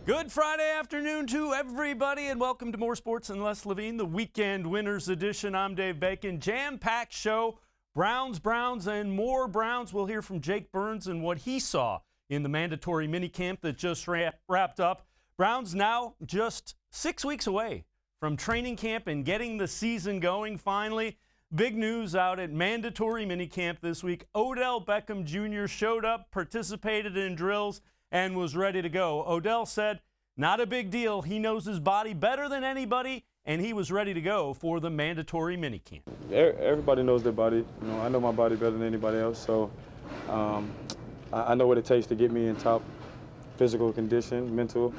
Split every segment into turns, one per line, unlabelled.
Good Friday afternoon to everybody, and welcome to More Sports and Less Levine, the Weekend Winners Edition. I'm Dave Bacon. Jam-packed show, Browns, and more Browns. We'll hear from Jake Burns and what he saw in the mandatory minicamp that just wrapped up. Browns now just 6 weeks away from training camp and getting the season going finally. Big news out at mandatory minicamp this week. Odell Beckham Jr. showed up, participated in drills, and was ready to go. Odell said, not a big deal. He knows his body better than anybody, and he was ready to go for the mandatory minicamp.
Everybody knows their body. I know my body better than anybody else, so I know what it takes to get me in top physical condition, mental,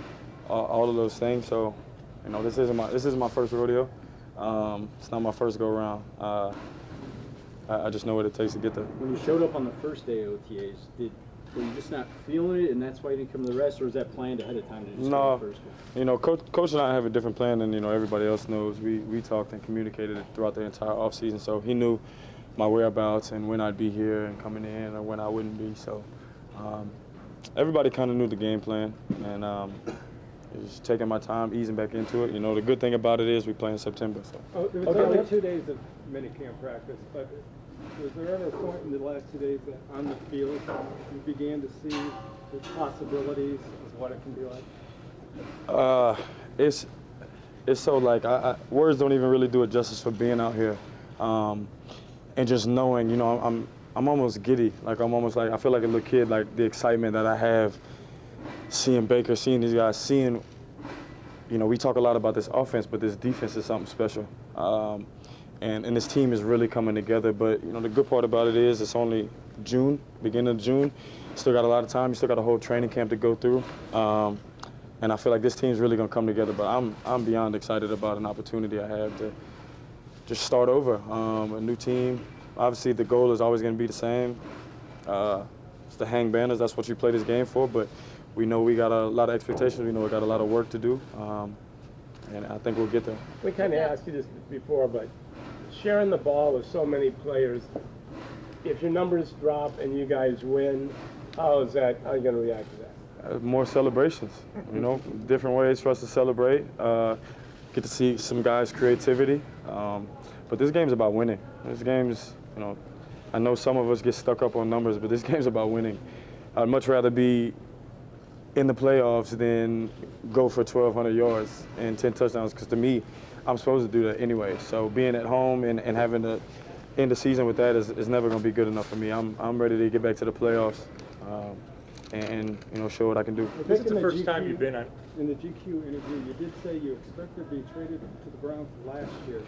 all of those things. So, this isn't my first rodeo. It's not my first go around. I just know what it takes to get there.
When you showed up on the first day of OTAs, were you just not feeling it, and that's why you didn't come to the rest, or was that planned ahead of time to just go the first one?
Coach and I have a different plan than everybody else knows. We talked and communicated it throughout the entire offseason, so he knew my whereabouts and when I'd be here and coming in or when I wouldn't be. So everybody kind of knew the game plan, and just taking my time, easing back into it. The good thing about it is we play in September. So.
It was only 2 days of minicamp practice, but was there ever a point in the last 2 days that on the field you began to see the possibilities of what it can be like?
It's so words don't even really do it justice for being out here, and just knowing, I'm almost giddy. I feel like a little kid. The excitement that I have, seeing Baker, seeing these guys, seeing. We talk a lot about this offense, but this defense is something special. And this team is really coming together. But, the good part about it is it's only June, beginning of June. Still got a lot of time. You still got a whole training camp to go through. And I feel like this team's really going to come together. But I'm beyond excited about an opportunity I have to just start over. A new team. Obviously, the goal is always going to be the same. It's to hang banners. That's what you play this game for. But we know we got a lot of expectations. We know we got a lot of work to do. And I think we'll get there.
We kind of asked you this before, but sharing the ball with so many players, if your numbers drop and you guys win, how are you going to react to that?
More celebrations, different ways for us to celebrate. Get to see some guys' creativity. But this game's about winning. This game's, I know some of us get stuck up on numbers, but this game's about winning. I'd much rather be in the playoffs than go for 1,200 yards and 10 touchdowns, because to me, I'm supposed to do that anyway. So being at home and having to end the season with that is never going to be good enough for me. I'm ready to get back to the playoffs and show what I can do.
This is the first time you've been on.
In the GQ interview, you did say you expected to be traded to the Browns last year.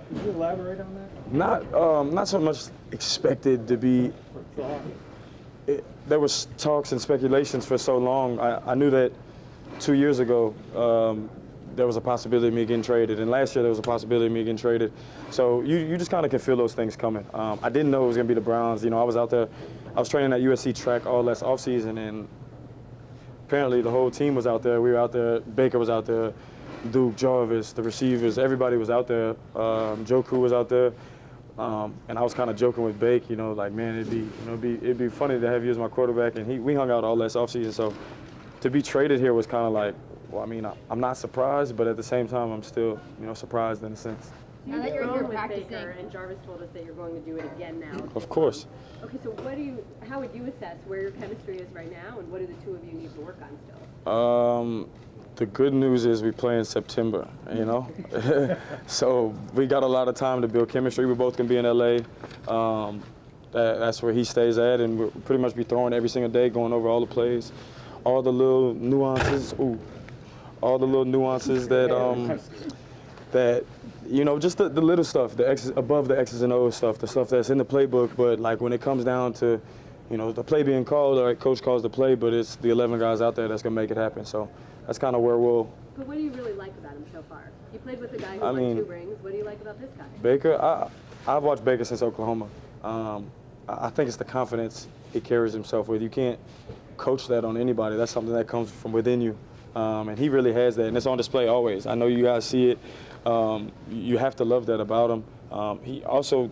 Could you elaborate on that?
Not so much expected to be. There was talks and speculations for so long. I knew that 2 years ago there was a possibility of me getting traded, and last year there was a possibility of me getting traded. So you just kind of can feel those things coming. I didn't know it was going to be the Browns. I was out there. I was training at USC track all last offseason, and apparently the whole team was out there. We were out there. Baker was out there. Duke, Jarvis, the receivers, everybody was out there. Joku was out there. And I was kind of joking with Bake, man, it'd be funny to have you as my quarterback. And we hung out all last offseason. So to be traded here was kind of like, I'm not surprised, but at the same time, I'm still, surprised in a sense.
Now that you're here practicing, Baker, and Jarvis told us that you're going to do it again now.
Of course.
Okay, so how would you assess where your chemistry is right now, and what do the two of you need to work on still?
The good news is we play in September, So we got a lot of time to build chemistry. We're both going to be in LA. That's where he stays at, and we'll pretty much be throwing every single day, going over all the plays, all the little nuances. That just the little stuff, the X's, above the X's and O's stuff, the stuff that's in the playbook. But when it comes down to, the play being called, all right, coach calls the play, but it's the 11 guys out there that's going to make it happen. So that's kind of where we'll.
But what do you really like about him so far? You played with a guy who won 2 rings. What do you like about this guy?
Baker, I've watched Baker since Oklahoma. I think it's the confidence he carries himself with. You can't coach that on anybody. That's something that comes from within you. And he really has that, and it's on display always. I know you guys see it. You have to love that about him. He also,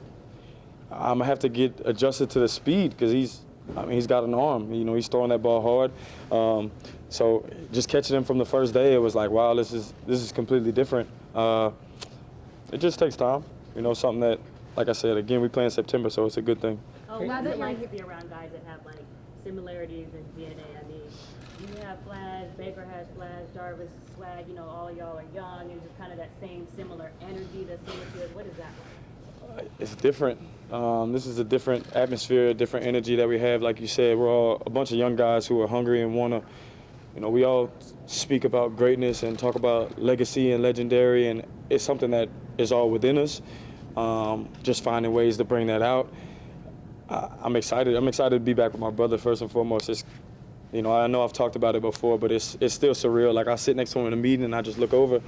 I'm going to have to get adjusted to the speed, because I mean, he's got an arm. You know, he's throwing that ball hard. So just catching him from the first day, it was like, wow, this is completely different. It just takes time. You know, something that, like I said, again, we play in September, so it's a good thing.
Oh, what's it like to be around guys that have like similarities in DNA? I mean, you have flash, Baker has flash, Jarvis swag. You know, all y'all are young and just kind of that same similar energy that's similar to it. What is that like?
It's different. This is a different atmosphere, a different energy that we have. Like you said, we're all a bunch of young guys who are hungry and want to, you know, we all speak about greatness and talk about legacy and legendary, and it's something that is all within us. Just finding ways to bring that out. I'm excited. I'm excited to be back with my brother first and foremost. It's, you know, I know I've talked about it before, but it's still surreal. Like I sit next to him in a meeting and I just look over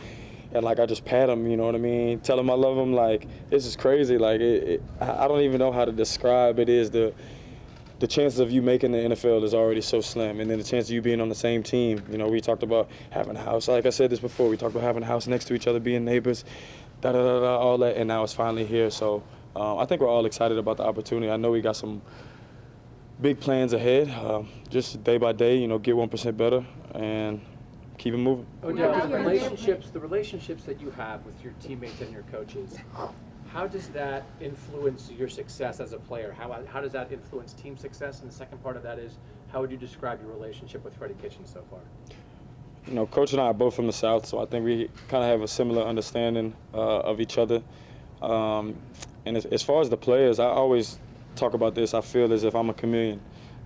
and like I just pat him, you know what I mean? Tell him I love him. Like, this is crazy. Like I don't even know how to describe it. Is the chances of you making the NFL is already so slim, and then the chance of you being on the same team. You know, we talked about having a house. Like I said this before, we talked about having a house next to each other, being neighbors, all that, and now it's finally here. So I think we're all excited about the opportunity. I know we got some big plans ahead. Just day by day, you know, get 1% better and keep it moving.
Odell, the relationships that you have with your teammates and your coaches, how does that influence your success as a player? How does that influence team success? And the second part of that is, how would you describe your relationship with Freddie Kitchens so far?
You know, Coach and I are both from the South, so I think we kind of have a similar understanding of each other. And as far as the players, I always talk about this. I feel as if I'm a chameleon.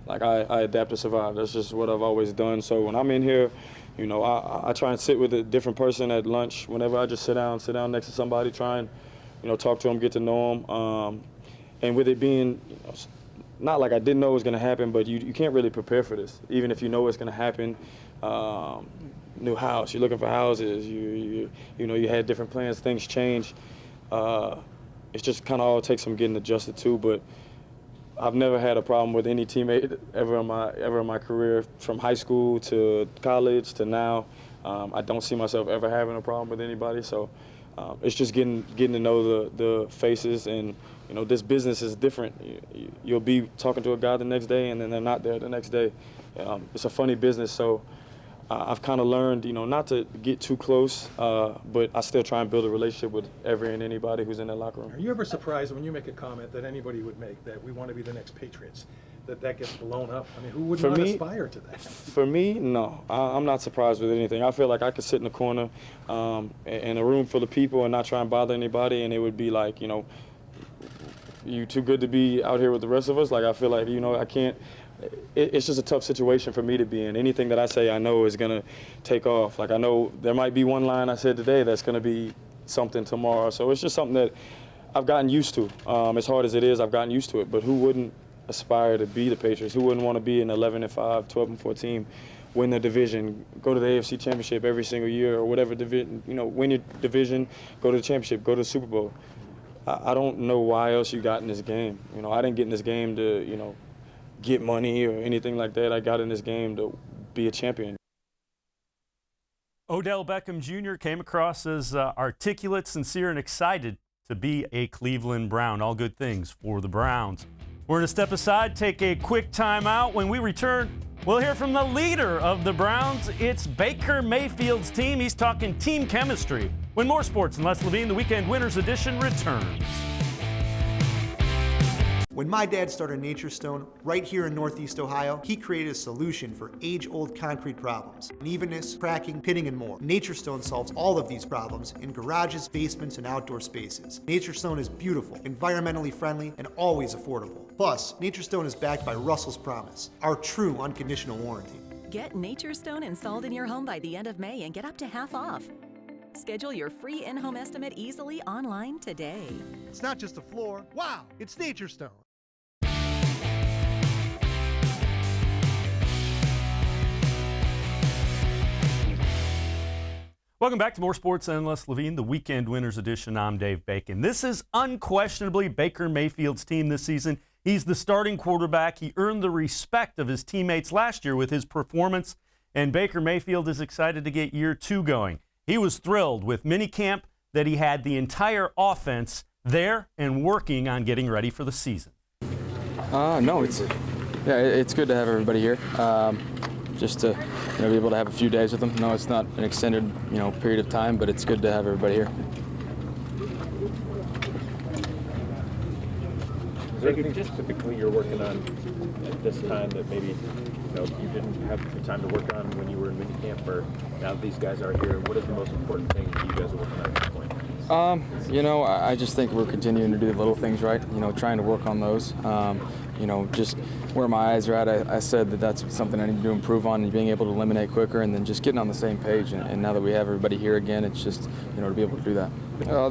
Like I adapt to survive. That's just what I've always done. So when I'm in here, you know, I try and sit with a different person at lunch. Whenever I just sit down next to somebody, try and, you know, talk to them, get to know them. And with it being, you know, not like I didn't know it was going to happen, but you can't really prepare for this. Even if you know it's going to happen, new house, you're looking for houses, you know, you had different plans, things change. It's just kind of all takes some getting adjusted to, but I've never had a problem with any teammate ever in my career, from high school to college to now. I don't see myself ever having a problem with anybody. So it's just getting to know the faces, and you know, this business is different. You'll be talking to a guy the next day, and then they're not there the next day. It's a funny business, so I've kind of learned, you know, not to get too close, but I still try and build a relationship with every and anybody who's in that locker room.
Are you ever surprised when you make a comment that anybody would make, that we want to be the next Patriots, that gets blown up? I mean, who would not aspire to that?
For me, no. I'm not surprised with anything. I feel like I could sit in the corner in a room full of people and not try and bother anybody, and it would be like, you know, you too good to be out here with the rest of us. Like, I feel like, you know, I can't. It's just a tough situation for me to be in. Anything that I say, I know is going to take off. Like, I know there might be one line I said today that's going to be something tomorrow. So it's just something that I've gotten used to. As hard as it is, I've gotten used to it. But who wouldn't aspire to be the Patriots? Who wouldn't want to be an 11-5, 12-4 team, win the division, go to the AFC Championship every single year, or whatever division, you know, win your division, go to the championship, go to the Super Bowl. I don't know why else you got in this game. You know, I didn't get in this game to, you know, get money or anything like that. I got in this game to be a champion.
Odell Beckham Jr. came across as articulate, sincere, and excited to be a Cleveland Brown. All good things for the Browns. We're going to step aside, take a quick timeout. When we return, we'll hear from the leader of the Browns. It's Baker Mayfield's team. He's talking team chemistry. When more sports and less Levine, the Weekend Winners Edition returns.
When my dad started Nature Stone right here in Northeast Ohio, he created a solution for age-old concrete problems: unevenness, cracking, pitting, and more. Nature Stone solves all of these problems in garages, basements, and outdoor spaces. Nature Stone is beautiful, environmentally friendly, and always affordable. Plus, Nature Stone is backed by Russell's Promise, our true unconditional warranty.
Get Nature Stone installed in your home by the end of May and get up to half off. Schedule your free in-home estimate easily online today.
It's not just a floor. Wow, it's Nature Stone.
Welcome back to More Sports and Less Levine, the Weekend Winners Edition. I'm Dave Bacon. This is unquestionably Baker Mayfield's team this season. He's the starting quarterback. He earned the respect of his teammates last year with his performance, and Baker Mayfield is excited to get year 2 going. He was thrilled with minicamp that he had the entire offense there and working on getting ready for the season.
No,
Yeah, it's good to have everybody here. Just to be able to have a few days with them. No, it's not an extended period of time, but it's good to have everybody here.
Is there anything specifically you're working on at this time that maybe you didn't have the time to work on when you were in minicamp, or now that these guys are here? What is the most important thing that you guys are working on at this point?
I just think we're continuing to do the little things right. Trying to work on those. Just where my eyes are at, I said that's something I need to improve on, and being able to eliminate quicker, and then just getting on the same page. And now that we have everybody here again, it's just to be able to do that.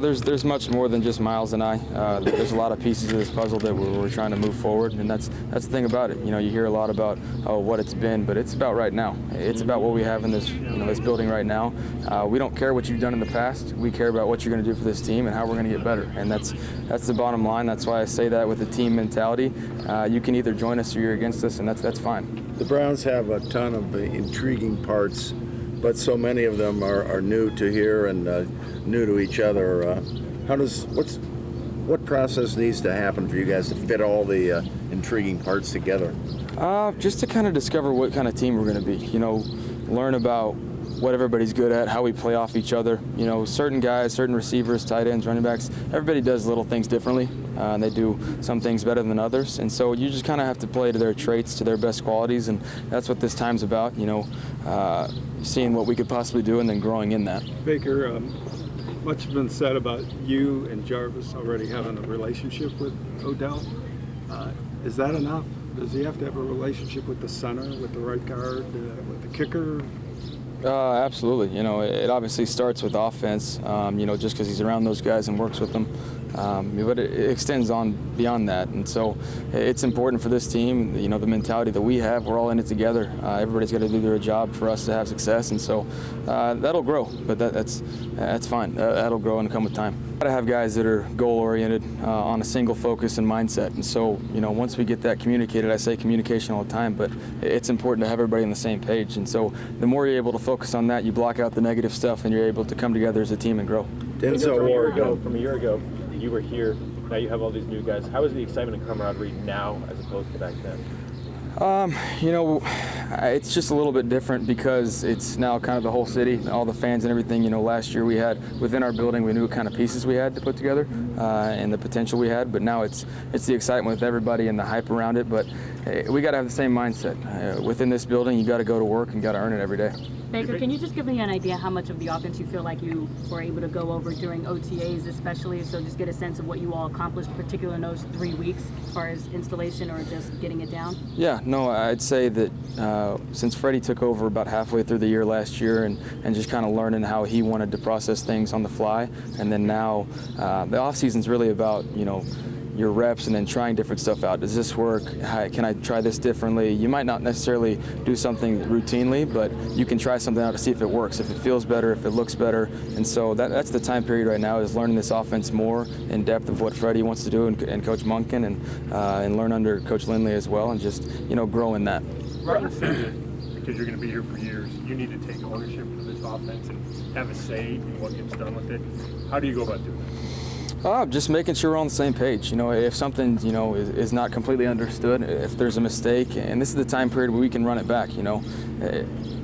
There's much more than just Miles and I. There's a lot of pieces of this puzzle that we're trying to move forward, and that's the thing about it. You hear a lot about what it's been, but it's about right now. It's about what we have in this this building right now. We don't care what you've done in the past. We care about what you're going to do for this team and how we're going to get better. And that's the bottom line. That's why I say that with the team mentality. You can either join us or you're against us, and that's fine.
The Browns have a ton of intriguing parts, but so many of them are new to here and new to each other. What process needs to happen for you guys to fit all the intriguing parts together?
Just to kind of discover what kind of team we're going to be. Learn about what everybody's good at, how we play off each other. Certain guys, certain receivers, tight ends, running backs, everybody does little things differently. And they do some things better than others. And so you just kind of have to play to their traits, to their best qualities. And that's what this time's about, seeing what we could possibly do and then growing in that.
Baker, much has been said about you and Jarvis already having a relationship with Odell. Is that enough? Does he have to have a relationship with the center, with the right guard, with the kicker?
Absolutely. It obviously starts with offense, just because he's around those guys and works with them. But it extends on beyond that. And so it's important for this team, the mentality that we have. We're all in it together. Everybody's got to do their job for us to have success. And so that'll grow, but that's fine. That'll grow and come with time. Got to have guys that are goal-oriented, on a single focus and mindset. And so, once we get that communicated, I say communication all the time, but it's important to have everybody on the same page. And so the more you're able to focus on that, you block out the negative stuff, and you're able to come together as a team and grow.
From a year ago, you were here. Now you have all these new guys. How is the excitement and camaraderie now as opposed to back then?
It's just a little bit different because it's now kind of the whole city, all the fans and everything. Last year we had within our building, we knew what kind of pieces we had to put together and the potential we had. But now it's the excitement with everybody and the hype around it. But we got to have the same mindset. Within this building, you got to go to work and got to earn it every day.
Baker, can you just give me an idea how much of the offense you feel like you were able to go over during OTAs especially, so just get a sense of what you all accomplished, particularly in those 3 weeks, as far as installation or just getting it down?
Yeah, no, I'd say that since Freddie took over about halfway through the year last year and just kind of learning how he wanted to process things on the fly, and then now the offseason's really about, your reps and then trying different stuff out. Does this work? Can I try this differently? You might not necessarily do something routinely, but you can try something out to see if it works, if it feels better, if it looks better. And so that's the time period right now, is learning this offense more in depth of what Freddie wants to do and Coach Monken and learn under Coach Lindley as well, and just grow in that.
Ryan said that because you're going to be here for years, you need to take ownership of this offense and have a say in what gets done with it. How do you go about doing that?
Just making sure we're on the same page. If something, is not completely understood, if there's a mistake, and this is the time period where we can run it back.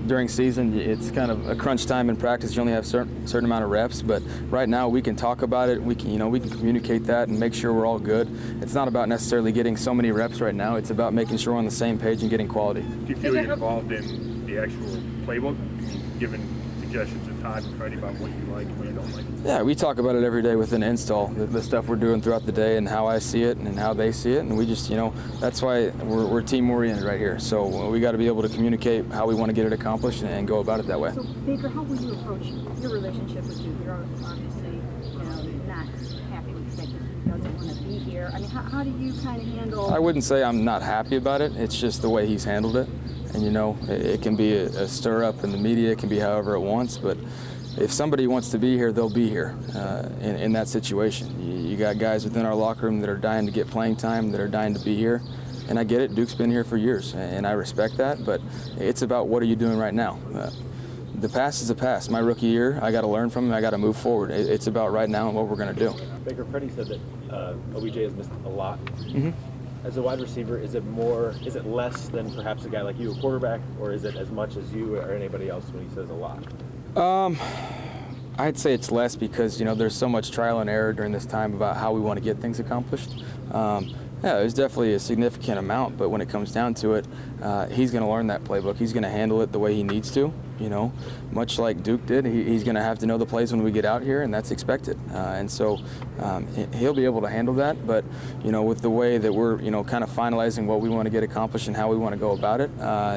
During season, it's kind of a crunch time in practice. You only have certain amount of reps, but right now we can talk about it. We can, we can communicate that and make sure we're all good. It's not about necessarily getting so many reps right now. It's about making sure we're on the same page and getting quality.
Do you feel you're involved in the actual playbook, given suggestions of Todd and Freddie about what you like and what you don't like?
Yeah, we talk about it every day within install, the stuff we're doing throughout the day and how I see it and how they see it, and we just, that's why we're team oriented right here. So we got to be able to communicate how we want to get it accomplished and go about it that way.
So Baker, how will you approach your relationship with Duke? You're obviously, not happy with the fact that he doesn't want to be here. I mean, how do you kind of handle?
I wouldn't say I'm not happy about it. It's just the way he's handled it. And it can be a stir up in the media, it can be however it wants, but if somebody wants to be here, they'll be here in that situation. You got guys within our locker room that are dying to get playing time, that are dying to be here, and I get it. Duke's been here for years, and I respect that, but it's about what are you doing right now. The past is the past. My rookie year, I got to learn from it, I got to move forward. It's about right now and what we're going to do.
Baker, Freddie said that OBJ has missed a lot.
Mm-hmm.
As a wide receiver, is it less than perhaps a guy like you, a quarterback, or is it as much as you or anybody else when he says a lot?
I'd say it's less because, there's so much trial and error during this time about how we want to get things accomplished. Yeah, there's definitely a significant amount, but when it comes down to it, he's going to learn that playbook. He's going to handle it the way he needs to, much like Duke did. He's going to have to know the plays when we get out here, and that's expected. And so he'll be able to handle that, but, with the way that we're, kind of finalizing what we want to get accomplished and how we want to go about it,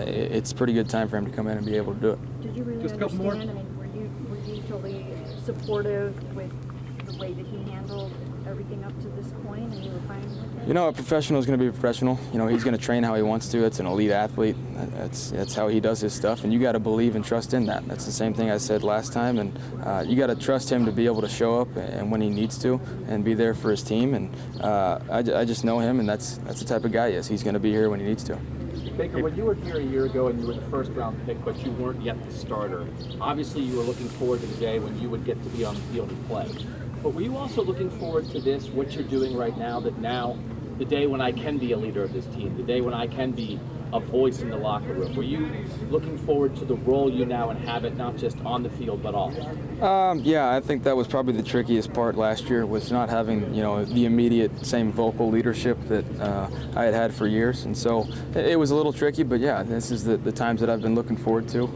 it's a pretty good time for him to come in and be able to do it.
Did you really understand? I mean, were you totally supportive with the way that he handled everything up to this point, and you were fine with it?
A professional is going to be a professional. He's going to train how he wants to. It's an elite athlete. That's how he does his stuff, and you got to believe and trust in that. That's the same thing I said last time, and you got to trust him to be able to show up and when he needs to and be there for his team. And I just know him, and that's the type of guy he is. He's going to be here when he needs to.
Baker, when you were here a year ago and you were the first-round pick, but you weren't yet the starter, obviously you were looking forward to the day when you would get to be on the field and play. But were you also looking forward to this, what you're doing right now, that now, the day when I can be a leader of this team, the day when I can be a voice in the locker room? Were you looking forward to the role you now inhabit, not just on the field, but off?
Yeah, I think that was probably the trickiest part last year, was not having, the immediate same vocal leadership that I had for years. And so it was a little tricky, but yeah, this is the times that I've been looking forward to,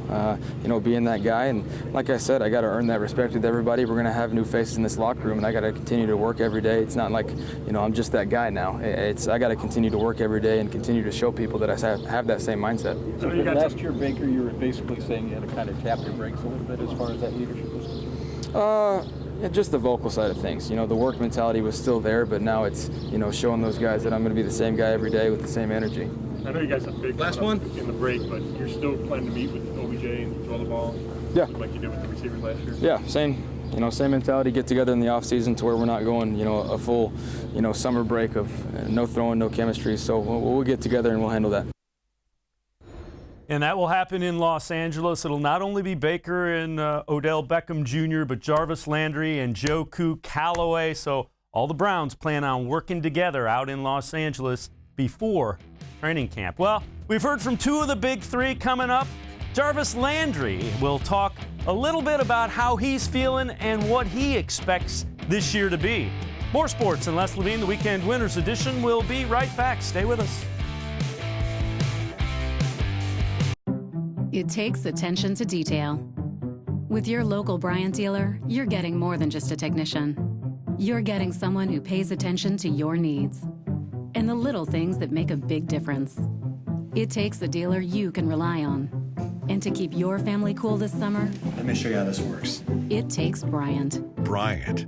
being that guy. And like I said, I got to earn that respect with everybody. We're going to have new faces in this locker room, and I got to continue to work every day. It's not like, I'm just that guy now. I got to continue to work every day and continue to show people that I have that same mindset.
So last year, Baker, you were basically saying you had to kind of tap your brakes a little bit as far as that leadership was concerned?
Just the vocal side of things. The work mentality was still there, but now it's, showing those guys that I'm going to be the same guy every day with the same energy.
I know you guys have big last one in the break, but you're still planning to meet with OBJ and throw the ball?
Yeah.
Like you did with the receivers last year?
Yeah, same mentality, get together in the off season to where we're not going, a full, summer break of no throwing, no chemistry. So we'll get together and we'll handle that.
And that will happen in Los Angeles. It'll not only be Baker and Odell Beckham Jr., but Jarvis Landry and Joku Callaway. So all the Browns plan on working together out in Los Angeles before training camp. Well, we've heard from two of the big three. Coming up, Jarvis Landry will talk a little bit about how he's feeling and what he expects this year to be. More sports and Les Levine, the Weekend Winners Edition, will be right back. Stay with us.
It takes attention to detail. With your local Bryant dealer, you're getting more than just a technician. You're getting someone who pays attention to your needs and the little things that make a big difference. It takes a dealer you can rely on. And to keep your family cool this summer,
let me show you how this works.
It takes Bryant.
Bryant,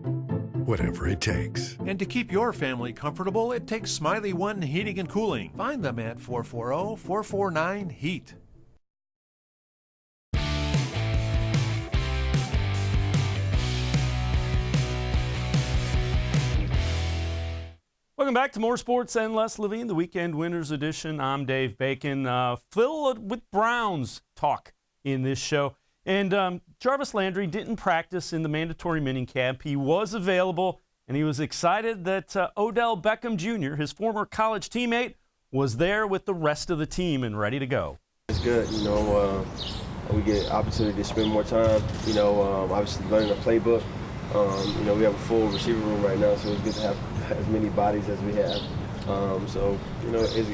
whatever it takes.
And to keep your family comfortable, it takes Smiley One Heating and Cooling. Find them at 440-449-HEAT.
Welcome back to More Sports and Les Levine, the Weekend Winners Edition. I'm Dave Bacon. Filled with Browns talk in this show. And Jarvis Landry didn't practice in the mandatory minicamp. He was available, and he was excited that Odell Beckham Jr., his former college teammate, was there with the rest of the team and ready to go.
It's good, we get opportunity to spend more time, obviously learning the playbook. We have a full receiver room right now, so it's good to have as many bodies as we have.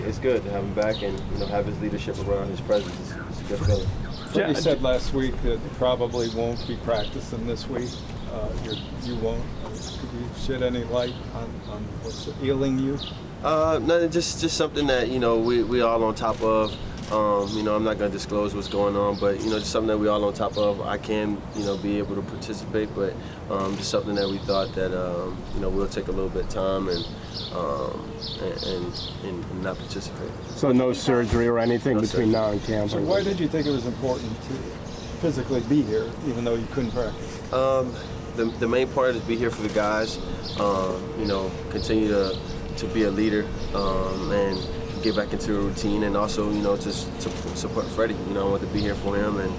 It's good to have him back and, have his leadership around his presence. It's a good feeling.
So you said last week that you probably won't be practicing this week. You won't. Could you shed any light on what's ailing you?
No, just something that, we all on top of. I'm not going to disclose what's going on, but, just something that we all on top of. I can, be able to participate, but just something that we thought that, we'll take a little bit of time and not participate.
So no surgery or anything
No
between
surgery.
now and camp?
So why did you think it was important to physically be here, even though you couldn't practice?
The main part is be here for the guys, continue to be a leader and get back into a routine, and also, just to support Freddie. I want to be here for him, and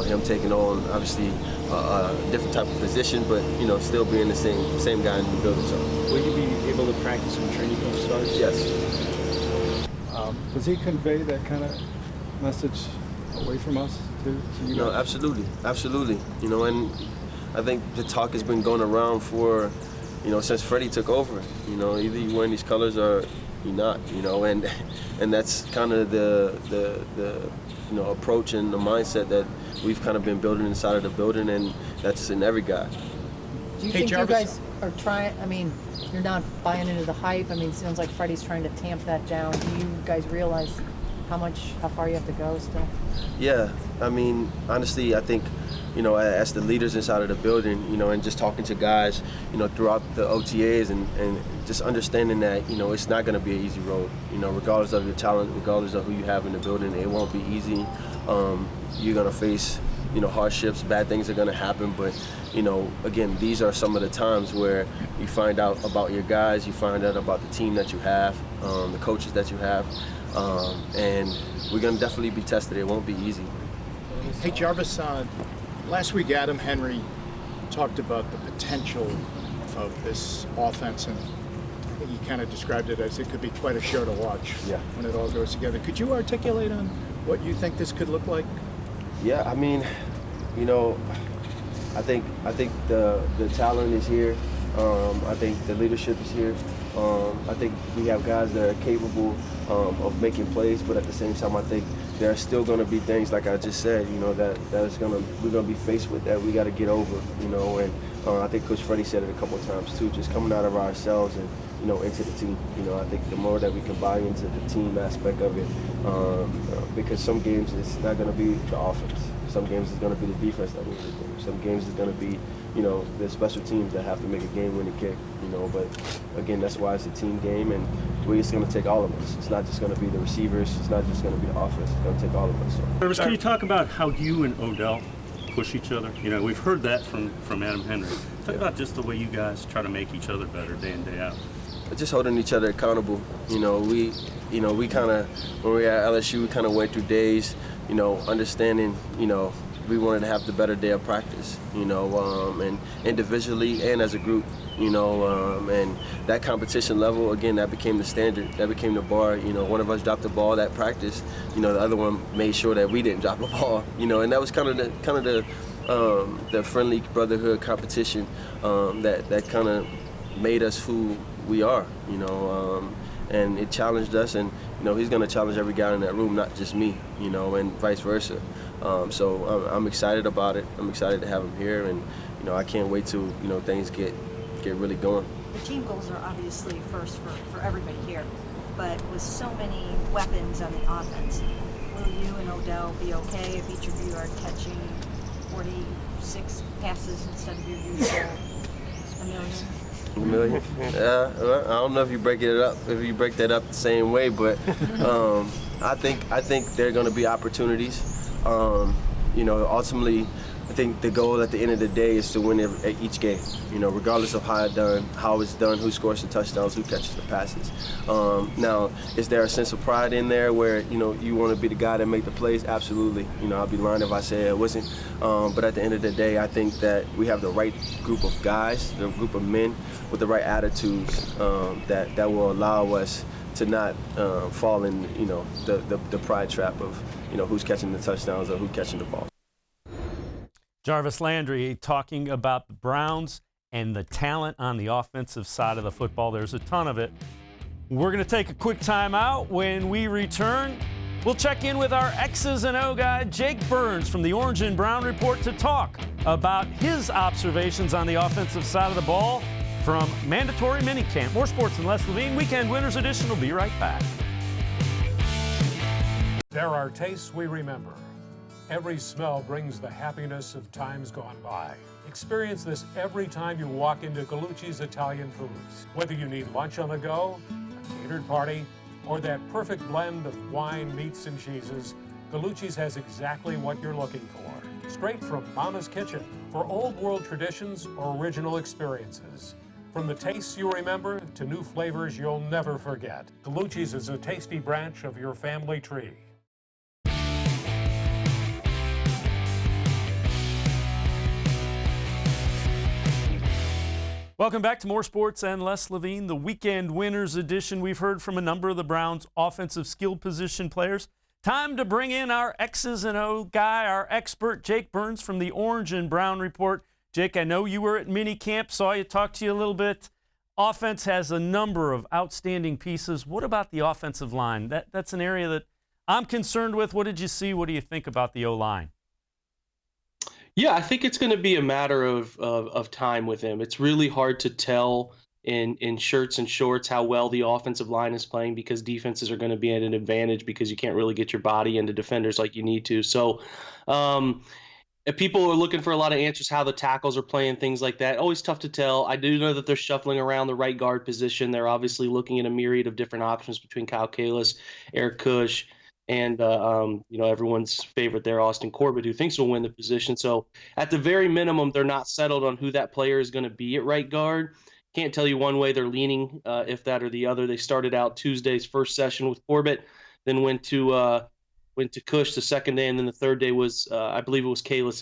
him taking on obviously a different type of position, but still being the same guy in the building. So.
Will you be able to practice when training camp starts?
Yes.
Does he convey that kind of message away from us too? To you
No,
guys?
absolutely. And I think the talk has been going around for, since Freddie took over. Either you're wearing these colors or you're not. And that's kind of the approach and the mindset that we've kind of been building inside of the building, and that's in every guy.
Do you think Jarvis, you guys are trying, you're not buying into the hype? It sounds like Freddie's trying to tamp that down. Do you guys realize how far you have to go still?
Yeah, honestly, I think, as the leaders inside of the building, and just talking to guys, throughout the OTAs and just understanding that, it's not going to be an easy road, regardless of your talent, regardless of who you have in the building, it won't be easy. You're going to face, hardships, bad things are going to happen, but, again, these are some of the times where you find out about your guys, you find out about the team that you have, the coaches that you have, and we're going to definitely be tested. It won't be easy.
Hey, Jarvis, last week Adam Henry talked about the potential of this offense, and I think he kind of described it as it could be quite a show to watch when it all goes together. Could you articulate on what you think this could look like?
Yeah, I think the talent is here. I think the leadership is here. I think we have guys that are capable of making plays, but at the same time, I think there are still going to be things, like I just said, we're going to be faced with that we got to get over, and I think Coach Freddie said it a couple of times too, just coming out of ourselves and, into the team. I think the more that we can buy into the team aspect of it, because some games it's not going to be the offense. Some games it's going to be the defense that wins the game. Some games it's going to be, the special teams that have to make a game-winning kick, but again, that's why it's a team game, and it's going to take all of us. It's not just going to be the receivers. It's not just going to be the offense. It's going to take all of us. So.
Jarvis, can you talk about how you and Odell push each other? We've heard that from Adam Henry. Talk about just the way you guys try to make each other better day in, day out.
Just holding each other accountable. We kind of, when we were at LSU, we kind of went through days, understanding, we wanted to have the better day of practice, and individually and as a group, and that competition level, again, that became the standard, that became the bar. One of us dropped the ball that practice, the other one made sure that we didn't drop the ball, and that was kind of the friendly brotherhood competition that kind of made us who we are, and it challenged us, and he's going to challenge every guy in that room, not just me, and vice versa. So I'm excited about it. I'm excited to have him here, and I can't wait till things get really going.
The team goals are obviously first for everybody here, but with so many weapons on the offense, will you and Odell be okay if each of you are catching 46 passes instead of your usual $1 million?
Well, I don't know if you break that up the same way, but I think there are going to be opportunities. Ultimately, I think the goal at the end of the day is to win at each game. Regardless of how it's done, who scores the touchdowns, who catches the passes. Now, is there a sense of pride in there where you want to be the guy that make the plays? Absolutely. I'd be lying if I say it wasn't. But at the end of the day, I think that we have the right group of guys, the group of men with the right attitudes that will allow us to not fall in the pride trap of who's catching the touchdowns or who's catching the ball.
Jarvis Landry talking about the Browns and the talent on the offensive side of the football. There's a ton of it. We're going to take a quick time out. When we return, we'll check in with our X's and O guy, Jake Burns from the Orange and Brown Report, to talk about his observations on the offensive side of the ball from mandatory minicamp. More sports and less Levine. Weekend Winners Edition will be right back.
There are tastes we remember. Every smell brings the happiness of times gone by. Experience this every time you walk into Gallucci's Italian Foods. Whether you need lunch on the go, a catered party, or that perfect blend of wine, meats, and cheeses, Gallucci's has exactly what you're looking for. Straight from Mama's Kitchen for old world traditions or original experiences. From the tastes you remember to new flavors you'll never forget. Gallucci's is a tasty branch of your family tree.
Welcome back to More Sports and Less Levine, the weekend winners edition. We've heard from a number of the Browns' offensive skill position players. Time to bring in our X's and O guy, our expert, Jake Burns from the Orange and Brown Report. Jake, I know you were at minicamp, saw you, talked to you a little bit. Offense has a number of outstanding pieces. What about the offensive line? That's an area that I'm concerned with. What did you see? What do you think about the O-line?
Yeah, I think it's going to be a matter of time with him. It's really hard to tell in shirts and shorts how well the offensive line is playing because defenses are going to be at an advantage because you can't really get your body into defenders like you need to. So if people are looking for a lot of answers, how the tackles are playing, things like that, always tough to tell. I do know that they're shuffling around the right guard position. They're obviously looking at a myriad of different options between Kyle Kalis, Eric Kush, and everyone's favorite there, Austin Corbett, who thinks will win the position. So at the very minimum, they're not settled on who that player is going to be at right guard. Can't tell you one way they're leaning, if that or the other. They started out Tuesday's first session with Corbett, then went to Kush the second day, and then the third day was, I believe it was Kalis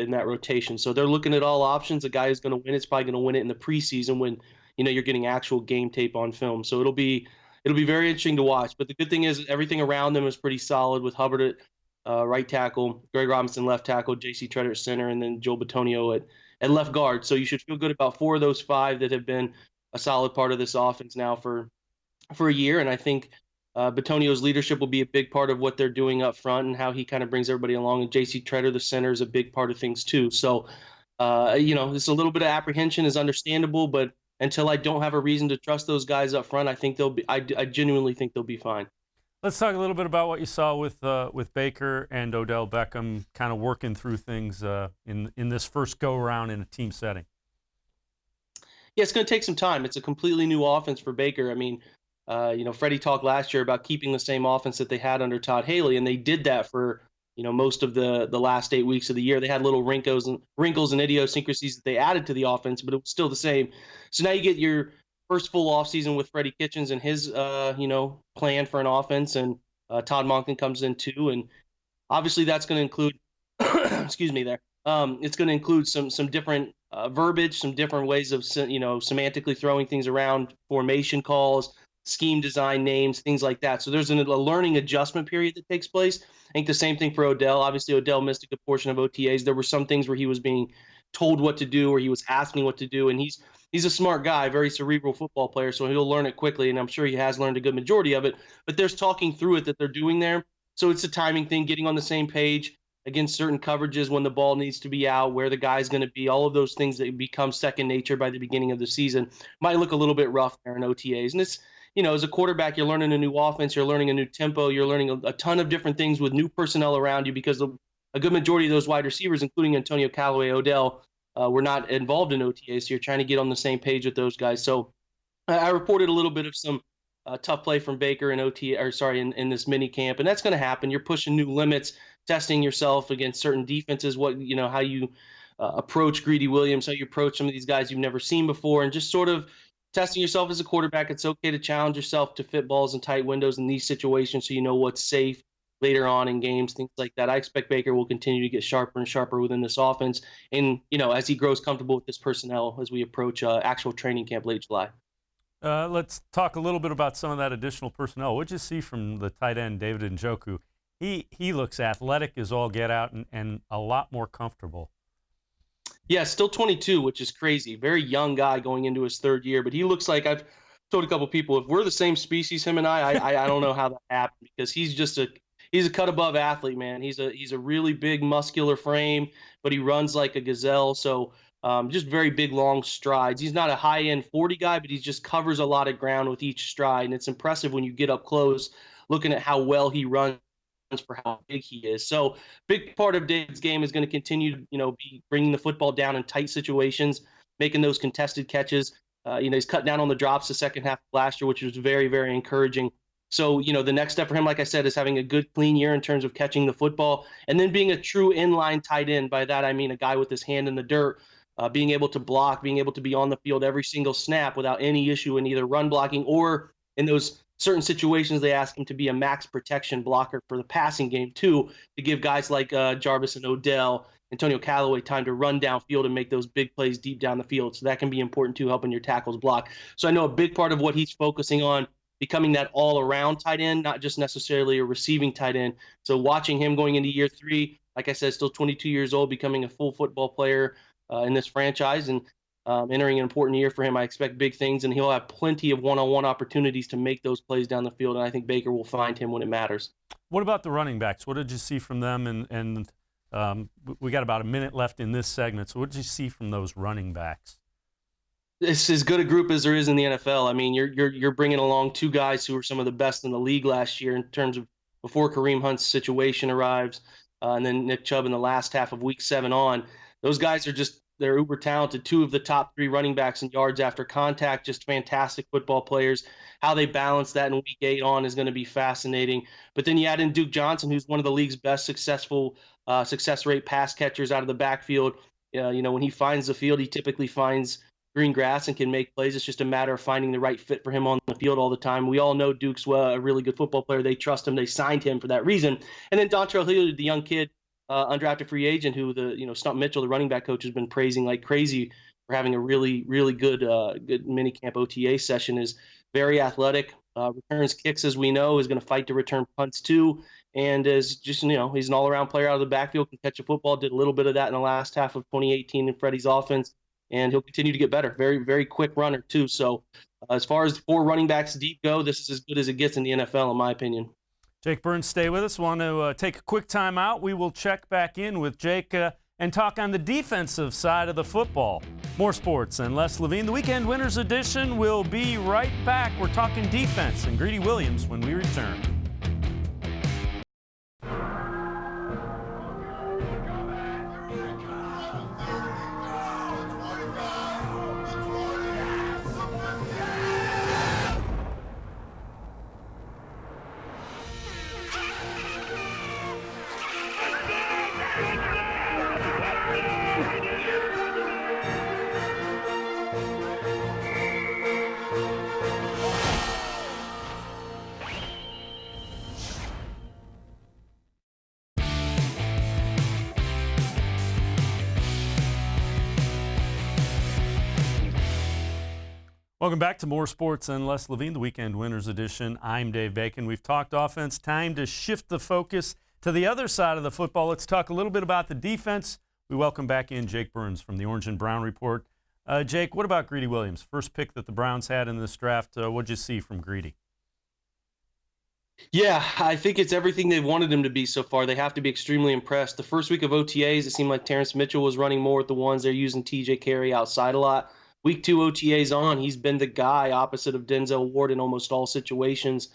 in that rotation. So they're looking at all options. The guy who's going to win it's probably going to win it in the preseason when you're getting actual game tape on film. So it'll be very interesting to watch. But the good thing is everything around them is pretty solid with Hubbard at right tackle, Greg Robinson left tackle, J.C. Tretter at center, and then Joel Bitonio at left guard. So you should feel good about 4 of those 5 that have been a solid part of this offense now for a year. And I think Bitonio's leadership will be a big part of what they're doing up front and how he kind of brings everybody along. And J.C. Tretter, the center, is a big part of things too. So, it's a little bit of apprehension is understandable, but until I don't have a reason to trust those guys up front, I think they'll be. I genuinely think they'll be fine.
Let's talk a little bit about what you saw with Baker and Odell Beckham, kind of working through things in this first go around in a team setting.
Yeah, it's going to take some time. It's a completely new offense for Baker. I mean, Freddie talked last year about keeping the same offense that they had under Todd Haley, and they did that for most of the last 8 weeks of the year. They had little wrinkles and idiosyncrasies that they added to the offense, but it was still the same. So now you get your first full offseason with Freddie Kitchens and his plan for an offense, and Todd Monken comes in too, and obviously that's going to include excuse me there. It's going to include some different verbiage, some different ways of semantically throwing things around, formation calls, scheme design, names, things like that. So there's a learning adjustment period that takes place. I think the same thing for Odell. Obviously, Odell missed a good portion of OTAs. There were some things where he was being told what to do or he was asking what to do, and he's a smart guy, very cerebral football player, so he'll learn it quickly, and I'm sure he has learned a good majority of it. But there's talking through it that they're doing there. So it's a timing thing, getting on the same page against certain coverages when the ball needs to be out, where the guy's going to be, all of those things that become second nature by the beginning of the season might look a little bit rough there in OTAs. And it's, as a quarterback, you're learning a new offense, you're learning a new tempo, you're learning a ton of different things with new personnel around you because a good majority of those wide receivers, including Antonio Callaway, Odell, were not involved in OTAs. So you're trying to get on the same page with those guys. So I reported a little bit of some tough play from Baker in in this mini camp, and that's going to happen. You're pushing new limits, testing yourself against certain defenses, how you approach Greedy Williams, how you approach some of these guys you've never seen before, and just sort of testing yourself as a quarterback. It's okay to challenge yourself to fit balls in tight windows in these situations so you know what's safe later on in games, things like that. I expect Baker will continue to get sharper and sharper within this offense and, as he grows comfortable with this personnel as we approach actual training camp late July.
Let's talk a little bit about some of that additional personnel. What did you see from the tight end, David Njoku? He looks athletic as all get out and a lot more comfortable.
Yeah, still 22, which is crazy. Very young guy going into his third year, but he looks like, I've told a couple people, if we're the same species, him and I don't know how that happened because he's a cut above athlete, man. He's a really big muscular frame, but he runs like a gazelle. So just very big, long strides. He's not a high-end 40 guy, but he just covers a lot of ground with each stride. And it's impressive when you get up close looking at how well he runs for how big he is. So big part of David's game is going to continue to, be bringing the football down in tight situations, making those contested catches. He's cut down on the drops the second half of last year, which was very, very encouraging. So, the next step for him, like I said, is having a good, clean year in terms of catching the football and then being a true inline tight end. By that, I mean a guy with his hand in the dirt, being able to block, being able to be on the field every single snap without any issue in either run blocking or in those certain situations they ask him to be a max protection blocker for the passing game too, to give guys like Jarvis and Odell Antonio Callaway time to run downfield and make those big plays deep down the field. So that can be important too, helping your tackles block. So I know a big part of what he's focusing on, becoming that all-around tight end, not just necessarily a receiving tight end. So watching him going into year 3, like I said, still 22 years old, becoming a full football player in this franchise, and entering an important year for him. I expect big things, and he'll have plenty of one-on-one opportunities to make those plays down the field, and I think Baker will find him when it matters.
What about the running backs? What did you see from them? And we got about a minute left in this segment, so what did you see from those running backs?
It's as good a group as there is in the NFL. I mean, you're bringing along 2 guys who were some of the best in the league last year in terms of before Kareem Hunt's situation arrives, and then Nick Chubb in the last half of Week 7 on. Those guys are they're uber talented. 2 of the top 3 running backs in yards after contact, just fantastic football players. How they balance that in Week 8 on is going to be fascinating. But then you add in Duke Johnson, who's one of the league's best success rate pass catchers out of the backfield. When he finds the field, he typically finds green grass and can make plays. It's just a matter of finding the right fit for him on the field all the time. We all know Duke's a really good football player. They trust him. They signed him for that reason. And then Dontrell Hilliard, the young kid, undrafted free agent, who Stump Mitchell, the running back coach, has been praising like crazy for having a really, really good minicamp OTA session, is very athletic, returns kicks, as we know, is going to fight to return punts too, and is just, he's an all-around player out of the backfield, can catch a football, did a little bit of that in the last half of 2018 in Freddie's offense, and he'll continue to get better. Very, very quick runner too. So as far as 4 running backs deep go, this is as good as it gets in the NFL, in my opinion.
Jake Burns, stay with us. Want to take a quick time out. We will check back in with Jake and talk on the defensive side of the football. More sports and less Levine. The Weekend Winners Edition will be right back. We're talking defense and Greedy Williams when we return. Welcome back to More Sports and Less Levine, the Weekend Winners Edition. I'm Dave Bacon. We've talked offense. Time to shift the focus to the other side of the football. Let's talk a little bit about the defense. We welcome back in Jake Burns from the Orange and Brown Report. Jake, what about Greedy Williams? First pick that the Browns had in this draft. What'd you see from Greedy?
Yeah, I think it's everything they've wanted him to be so far. They have to be extremely impressed. The first week of OTAs, it seemed like Terrence Mitchell was running more with the ones. They're using TJ Carey outside a lot. Week 2 OTAs on, he's been the guy opposite of Denzel Ward in almost all situations.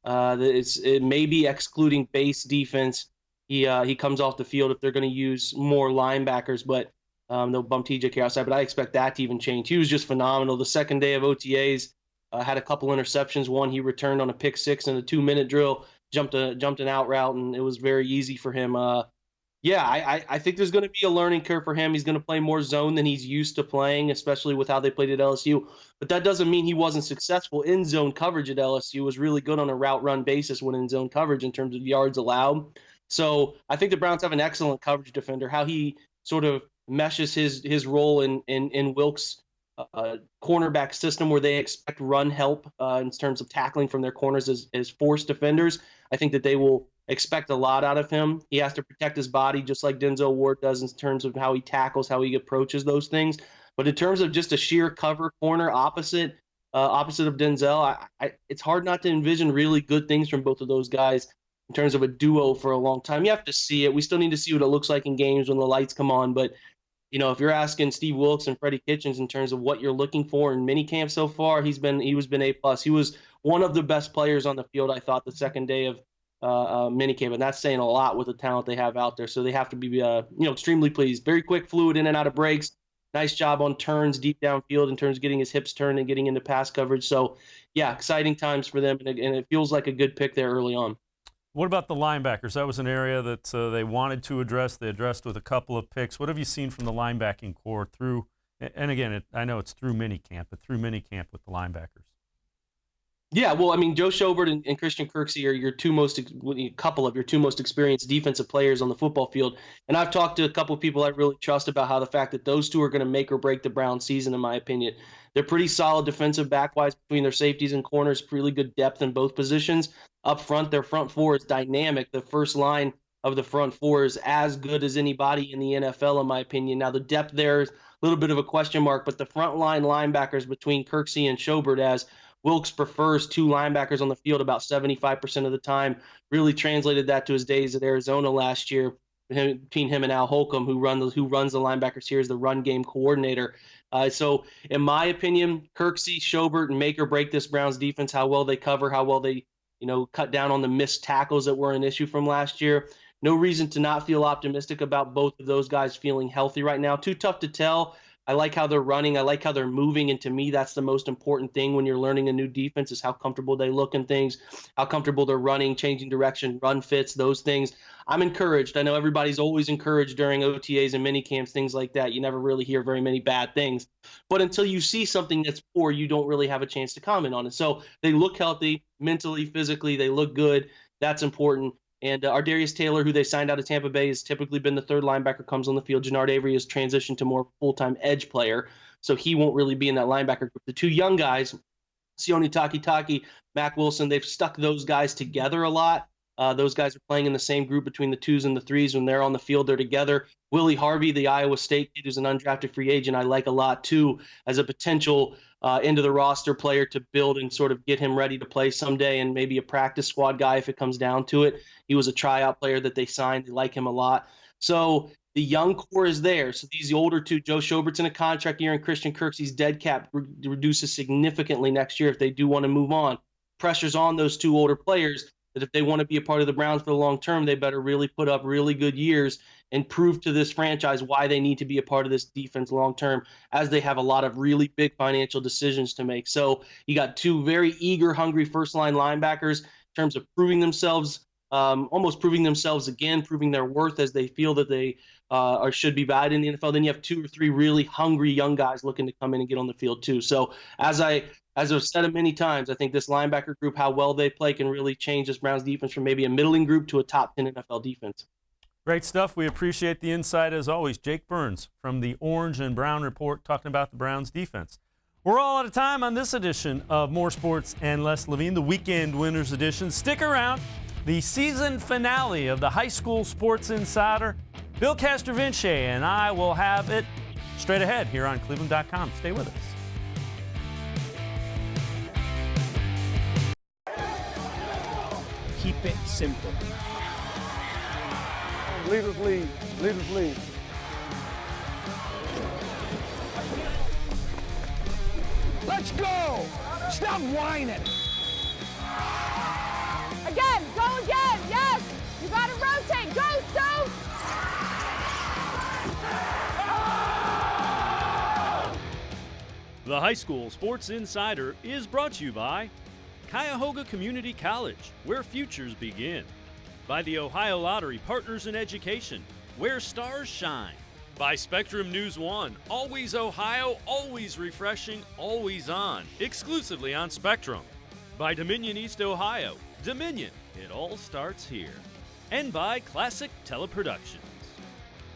It may be excluding base defense. He comes off the field if they're going to use more linebackers, but they'll bump TJ Carey outside. But I expect that to even change. He was just phenomenal. The second day of OTAs, had a couple interceptions. One he returned on a pick 6 in a 2-minute drill, jumped an out route, and it was very easy for him. I think there's going to be a learning curve for him. He's going to play more zone than he's used to playing, especially with how they played at LSU. But that doesn't mean he wasn't successful in zone coverage at LSU. Was really good on a route run basis when in zone coverage in terms of yards allowed. So I think the Browns have an excellent coverage defender. How he sort of meshes his role in Wilkes' cornerback system, where they expect run help in terms of tackling from their corners as forced defenders. I think that they will expect a lot out of him. He has to protect his body just like Denzel Ward does in terms of how he tackles, how he approaches those things. But in terms of just a sheer cover corner opposite of Denzel, it's hard not to envision really good things from both of those guys in terms of a duo for a long time. You have to see it. We still need to see what it looks like in games when the lights come on. But, if you're asking Steve Wilkes and Freddie Kitchens in terms of what you're looking for in minicamp so far, he's been A+. He was one of the best players on the field, I thought, the second day of minicamp, and that's saying a lot with the talent they have out there. So they have to be, extremely pleased. Very quick, fluid, in and out of breaks. Nice job on turns deep downfield in terms of getting his hips turned and getting into pass coverage. So, yeah, exciting times for them, and it feels like a good pick there early on.
What about the linebackers? That was an area that they wanted to address. They addressed with a couple of picks. What have you seen from the linebacking core through, and again, I know it's through minicamp, but through minicamp with the linebackers?
Yeah, well, I mean, Joe Schobert and Christian Kirksey are a couple of your two most experienced defensive players on the football field. And I've talked to a couple of people I really trust about how the fact that those two are going to make or break the Browns season, in my opinion. They're pretty solid defensive back-wise between their safeties and corners, really good depth in both positions. Up front, their front four is dynamic. The first line of the front four is as good as anybody in the NFL, in my opinion. Now, the depth there is a little bit of a question mark, but the front line linebackers between Kirksey and Schobert, as Wilkes prefers two linebackers on the field about 75% of the time, really translated that to his days at Arizona last year between him and Al Holcomb, who runs the linebackers here as the run game coordinator. So in my opinion, Kirksey, Schobert, and make or break this Browns defense, how well they cover, how well they cut down on the missed tackles that were an issue from last year. No reason to not feel optimistic about both of those guys feeling healthy right now. Too tough to tell. I like how they're running. I like how they're moving. And to me, that's the most important thing when you're learning a new defense is how comfortable they look in things, how comfortable they're running, changing direction, run fits, those things. I'm encouraged. I know everybody's always encouraged during OTAs and mini camps, things like that. You never really hear very many bad things. But until you see something that's poor, you don't really have a chance to comment on it. So they look healthy, mentally, physically. They look good. That's important. And Ardarius Taylor, who they signed out of Tampa Bay, has typically been the third linebacker, comes on the field. Jannard Avery has transitioned to more full-time edge player, so he won't really be in that linebacker group. The two young guys, Sione Takitaki, Mac Wilson, they've stuck those guys together a lot. Those guys are playing in the same group between the twos and the threes. When they're on the field, they're together. Willie Harvey, the Iowa State kid, who's an undrafted free agent, I like a lot, too, as a potential into the roster player to build and sort of get him ready to play someday, and maybe a practice squad guy if it comes down to it. He was a tryout player that they signed. They like him a lot. So the young core is there. So the older two, Joe Schobert's in a contract year, and Christian Kirksey's dead cap reduces significantly next year if they do want to move on. Pressure's on those two older players that if they want to be a part of the Browns for the long term, they better really put up really good years and prove to this franchise why they need to be a part of this defense long term, as they have a lot of really big financial decisions to make. So you got two very eager, hungry first-line linebackers in terms of proving themselves, almost proving themselves again, proving their worth as they feel that they should be valued in the NFL. Then you have two or three really hungry young guys looking to come in and get on the field too. So as I've said it many times, I think this linebacker group, how well they play, can really change this Browns defense from maybe a middling group to a top 10 NFL defense.
Great stuff. We appreciate the insight as always. Jake Burns from the Orange and Brown Report talking about the Browns defense. We're all out of time on this edition of More Sports and Less Levine, the Weekend Winners Edition. Stick around. The season finale of the High School Sports Insider. Bill Castrovince and I will have it straight ahead here on cleveland.com. Stay with us.
Keep it simple.
Leaders lead. Leaders lead.
Let's go! Stop whining!
Again, go again, yes! You gotta rotate, go, Stone!
The High School Sports Insider is brought to you by Cuyahoga Community College, where futures begin. By the Ohio Lottery Partners in Education, where stars shine. By Spectrum News One, always Ohio, always refreshing, always on, exclusively on Spectrum. By Dominion East Ohio, Dominion, it all starts here. And by Classic Teleproductions.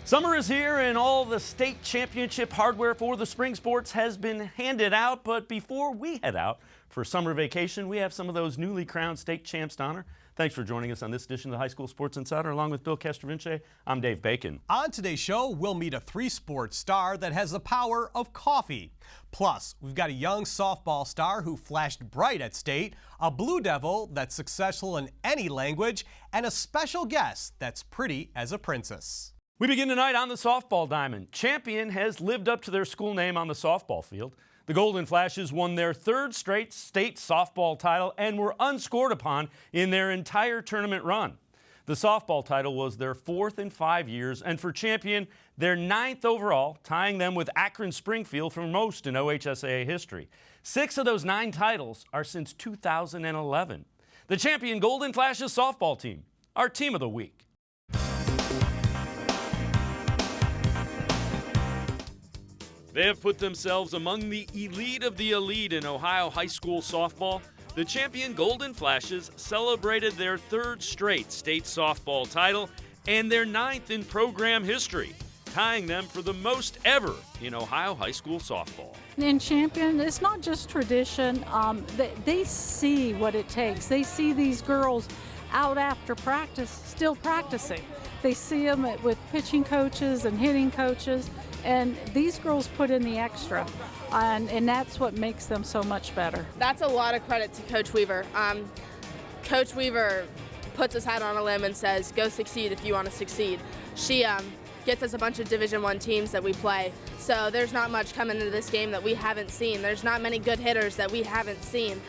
Summer is here and all the state championship hardware for the spring sports has been handed out, but before we head out for summer vacation, we have some of those newly crowned state champs to honor. Thanks for joining us on this edition of the High School Sports Insider. Along with Bill Castrovince, I'm Dave Bacon.
On today's show, we'll meet a three-sport star that has the power of coffee. Plus, we've got a young softball star who flashed bright at state, a Blue Devil that's successful in any language, and a special guest that's pretty as a princess.
We begin tonight on the softball diamond. Champion has lived up to their school name on the softball field. The Golden Flashes won their third straight state softball title and were unscored upon in their entire tournament run. The softball title was their fourth in 5 years, and for Champion, their ninth overall, tying them with Akron Springfield for most in OHSAA history. 6 of those 9 titles are since 2011. The Champion Golden Flashes softball team, our team of the week. They have put themselves among the elite of the elite in Ohio high school softball. The champion Golden Flashes celebrated their third straight state softball title and their 9th in program history, tying them for the most ever in Ohio high school softball.
In champion, it's not just tradition. They see what it takes. They see these girls out after practice, still practicing. They see them with pitching coaches and hitting coaches, and these girls put in the extra, and that's what makes them so much better.
That's a lot of credit to Coach Weaver. Coach Weaver puts his hat on a limb and says, go succeed if you want to succeed. She gets us a bunch of Division I teams that we play, so there's not much coming into this game that we haven't seen. There's not many good hitters that we haven't seen.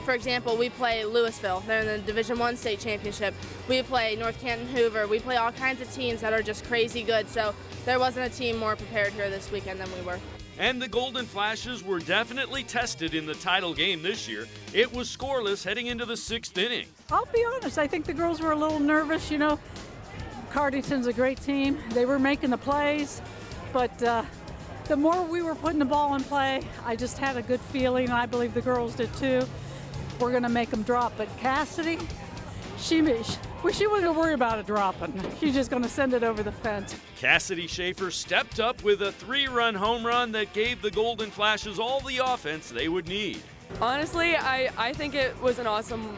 For example, we play Louisville. They're in the Division I state championship. We play North Canton Hoover. We play all kinds of teams that are just crazy good, so there wasn't a team more prepared here this weekend than we were.
And the Golden Flashes were definitely tested in the title game this year. It was scoreless heading into the 6th inning.
I'll be honest, I think the girls were a little nervous. You know, Cardington's a great team. They were making the plays, but the more we were putting the ball in play, I just had a good feeling, and I believe the girls did too. We're going to make them drop, but Cassidy, she wasn't worried about it dropping. She's just going to send it over the fence.
Cassidy Schaefer stepped up with a 3-run home run that gave the Golden Flashes all the offense they would need.
Honestly, I think it was an awesome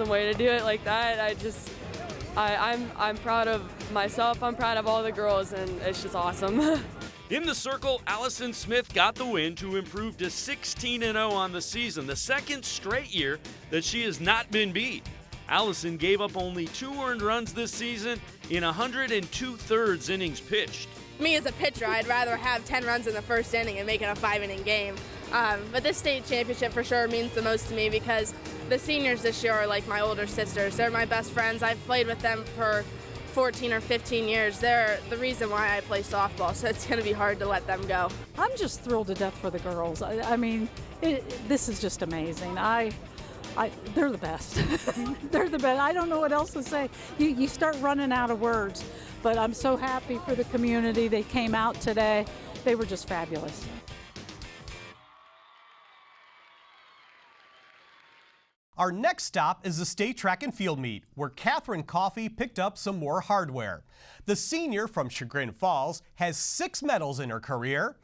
way to do it like that. I'm proud of myself. I'm proud of all the girls, and it's just awesome.
In the circle, Allison Smith got the win to improve to 16-0 on the season, the second straight year that she has not been beat. Allison gave up only 2 earned runs this season in 102/3 innings pitched.
Me as a pitcher, I'd rather have 10 runs in the first inning and make it a 5-inning game. But this state championship for sure means the most to me because the seniors this year are like my older sisters. They're my best friends. I've played with them for 14 or 15 years. They're the reason why I play softball, so it's going to be hard to let them go.
I'm just thrilled to death for the girls. I mean, this is just amazing. They're the best. They're the best. I don't know what else to say. You start running out of words, but I'm so happy for the community. They came out today. They were just fabulous.
Our next stop is the state track and field meet, where Catherine Coffey picked up some more hardware. The senior from Chagrin Falls has 6 medals in her career,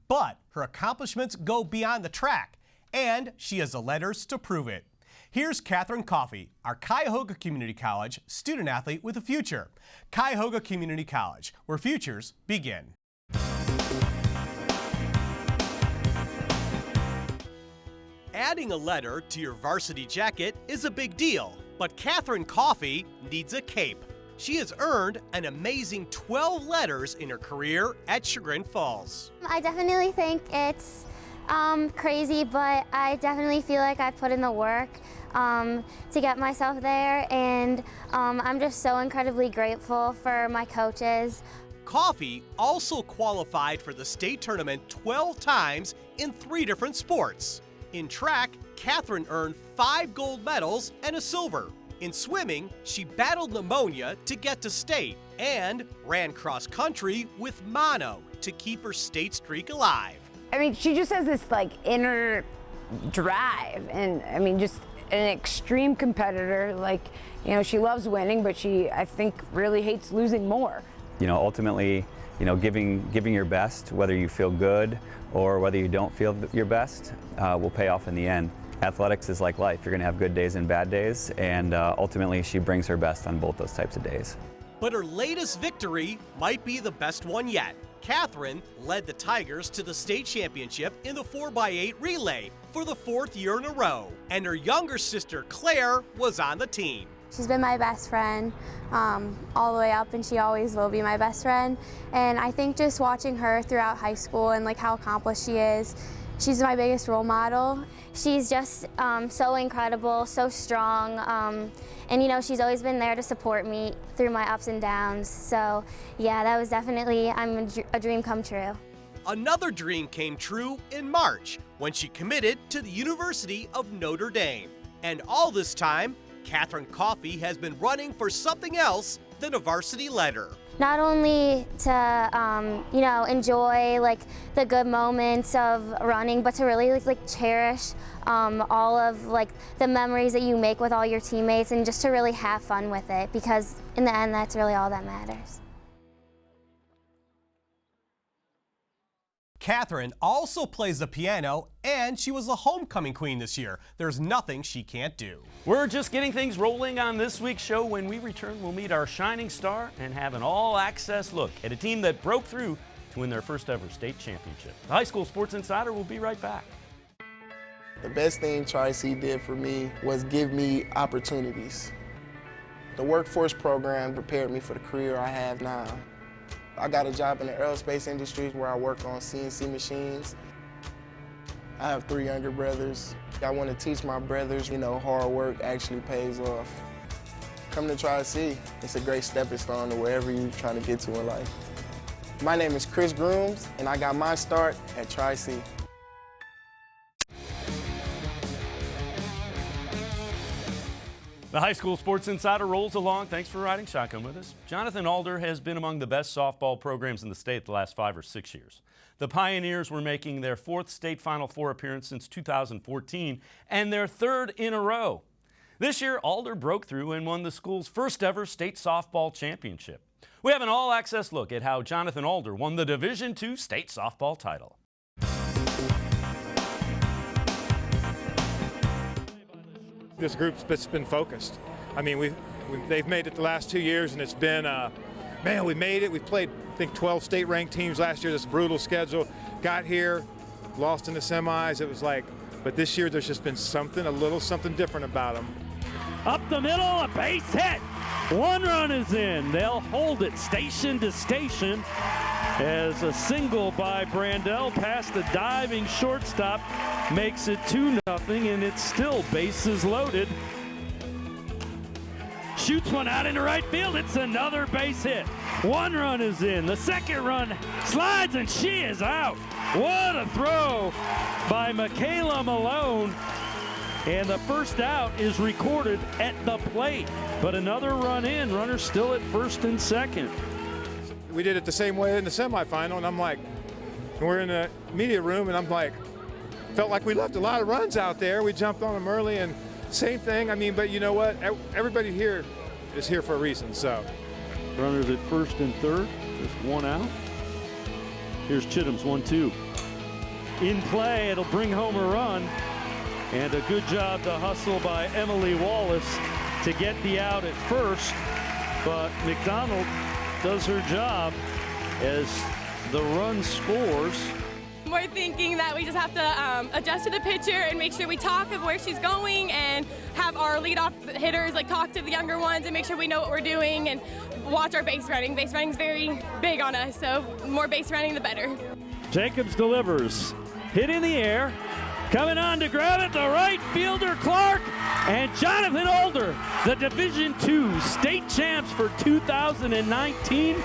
but her accomplishments go beyond the track, and she has the letters to prove it. Here's Catherine Coffey, our Cuyahoga Community College student athlete with a future. Cuyahoga Community College, where futures begin. Adding a letter to your varsity jacket is a big deal, but Catherine Coffey needs a cape. She has earned an amazing 12 letters in her career at Chagrin Falls.
I definitely think it's crazy, but I definitely feel like I put in the work to get myself there, and I'm just so incredibly grateful for my coaches.
Coffey also qualified for the state tournament 12 times in 3 different sports. In track, Catherine earned 5 gold medals and a silver. In swimming, she battled pneumonia to get to state and ran cross country with mono to keep her state streak alive.
I mean, she just has this like inner drive, and I mean, just an extreme competitor. Like, you know, she loves winning, but she, I think, really hates losing more.
You know, ultimately, you know, giving your best, whether you feel good or whether you don't feel your best, will pay off in the end. Athletics is like life. You're going to have good days and bad days, and ultimately she brings her best on both those types of days.
But her latest victory might be the best one yet. Catherine led the Tigers to the state championship in the 4x8 relay for the 4th year in a row, and her younger sister Claire was on the team.
She's been my best friend all the way up, and she always will be my best friend. And I think just watching her throughout high school and like how accomplished she is, she's my biggest role model. She's just so incredible, so strong, and you know, she's always been there to support me through my ups and downs. So yeah, that was definitely a dream come true.
Another dream came true in March when she committed to the University of Notre Dame. And all this time, Catherine Coffey has been running for something else than a varsity letter.
not only to you know, enjoy like the good moments of running, but to really like cherish all of like the memories that you make with all your teammates, and just to really have fun with it, because in the end that's really all that matters.
Catherine also plays the piano, and she was the homecoming queen this year. There's nothing she can't do.
We're just getting things rolling on this week's show. When we return, we'll meet our shining star and have an all-access look at a team that broke through to win their first ever state championship. The High School Sports Insider will be right back.
The best thing Tri-C did for me was give me opportunities. The workforce program prepared me for the career I have now. I got a job in the aerospace industry where I work on CNC machines. I have 3 younger brothers. I want to teach my brothers, you know, hard work actually pays off. Come to Tri-C. It's a great stepping stone to wherever you're trying to get to in life. My name is Chris Grooms, and I got my start at Tri-C.
The High School Sports Insider rolls along. Thanks for riding shotgun with us. Jonathan Alder has been among the best softball programs in the state the last 5 or 6 years. The Pioneers were making their 4th state Final Four appearance since 2014 and their 3rd in a row. This year, Alder broke through and won the school's first ever state softball championship. We have an all-access look at how Jonathan Alder won the Division II state softball title.
This group's been focused. I mean, they've made it the last 2 years, and it's been, man, we made it. We played, I think, 12 state-ranked teams last year. This brutal schedule. Got here, lost in the semis. It was like, but this year there's just been something, a little something different about them.
Up the middle, a base hit. 1 run is in. They'll hold it station to station as a single by Brandell past the diving shortstop makes it 2-0, and it's still bases loaded. Shoots one out into right field. It's another base hit. 1 run is in. The 2nd run slides, and she is out. What a throw by Michaela Malone. And the first out is recorded at the plate. But another run in. Runner still at 1st and 2nd.
We did it the same way in the semifinal, and I'm like, we're in the media room, and I'm like, felt like we left a lot of runs out there. We jumped on them early, and same thing. I mean, but you know what? Everybody here is here for a reason, so.
Runners at 1st and 3rd, just 1 out. Here's Chittum's 1-2. In play, it'll bring home a run. And a good job to hustle by Emily Wallace to get the out at 1st. But McDonald does her job as the run scores.
We're thinking that we just have to adjust to the pitcher and make sure we talk of where she's going, and have our leadoff hitters like talk to the younger ones and make sure we know what we're doing, and watch our base running. Base running is very big on us, so more base running the better.
Jacobs delivers, hit in the air, coming on to grab it, the right fielder Clark, and Jonathan Alder, the Division II state champs for 2019.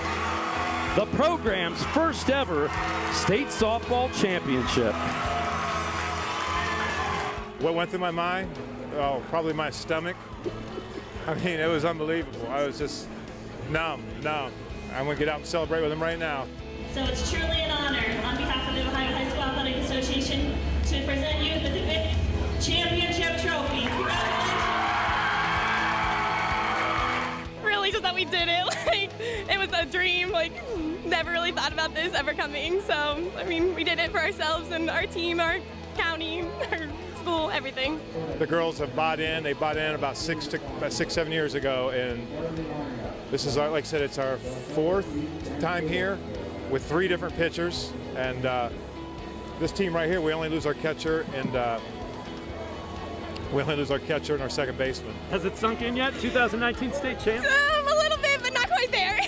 The program's first ever state softball championship.
What went through my mind? Oh, probably my stomach. I mean, it was unbelievable. I was just numb. I'm going to get out and celebrate with them right now.
So it's truly an honor on behalf of the Ohio High School Athletic Association to present you with the championship trophy.
Really just that we did it. Like, it was a dream. Like, never really thought about this ever coming. So, I mean, we did it for ourselves and our team, our county, our school, everything.
The girls have bought in. They bought in about 6-7 years ago, and this is, like I said, it's our 4th time here with 3 different pitchers. And this team right here, we only lose our catcher, and we only lose our catcher and our 2nd baseman.
Has it sunk in yet? 2019 state champ?
A little bit, but not quite there.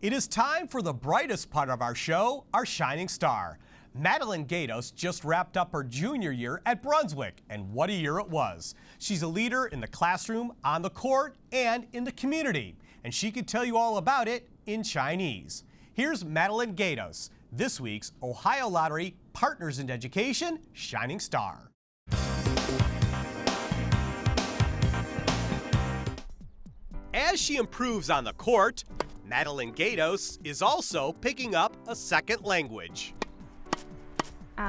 It is time for the brightest part of our show, our shining star. Madeline Gatos just wrapped up her junior year at Brunswick, and what a year it was. She's a leader in the classroom, on the court, and in the community, and she can tell you all about it in Chinese. Here's Madeline Gatos, this week's Ohio Lottery Partners in Education Shining Star. As she improves on the court, Madeline Gatos is also picking up a second language.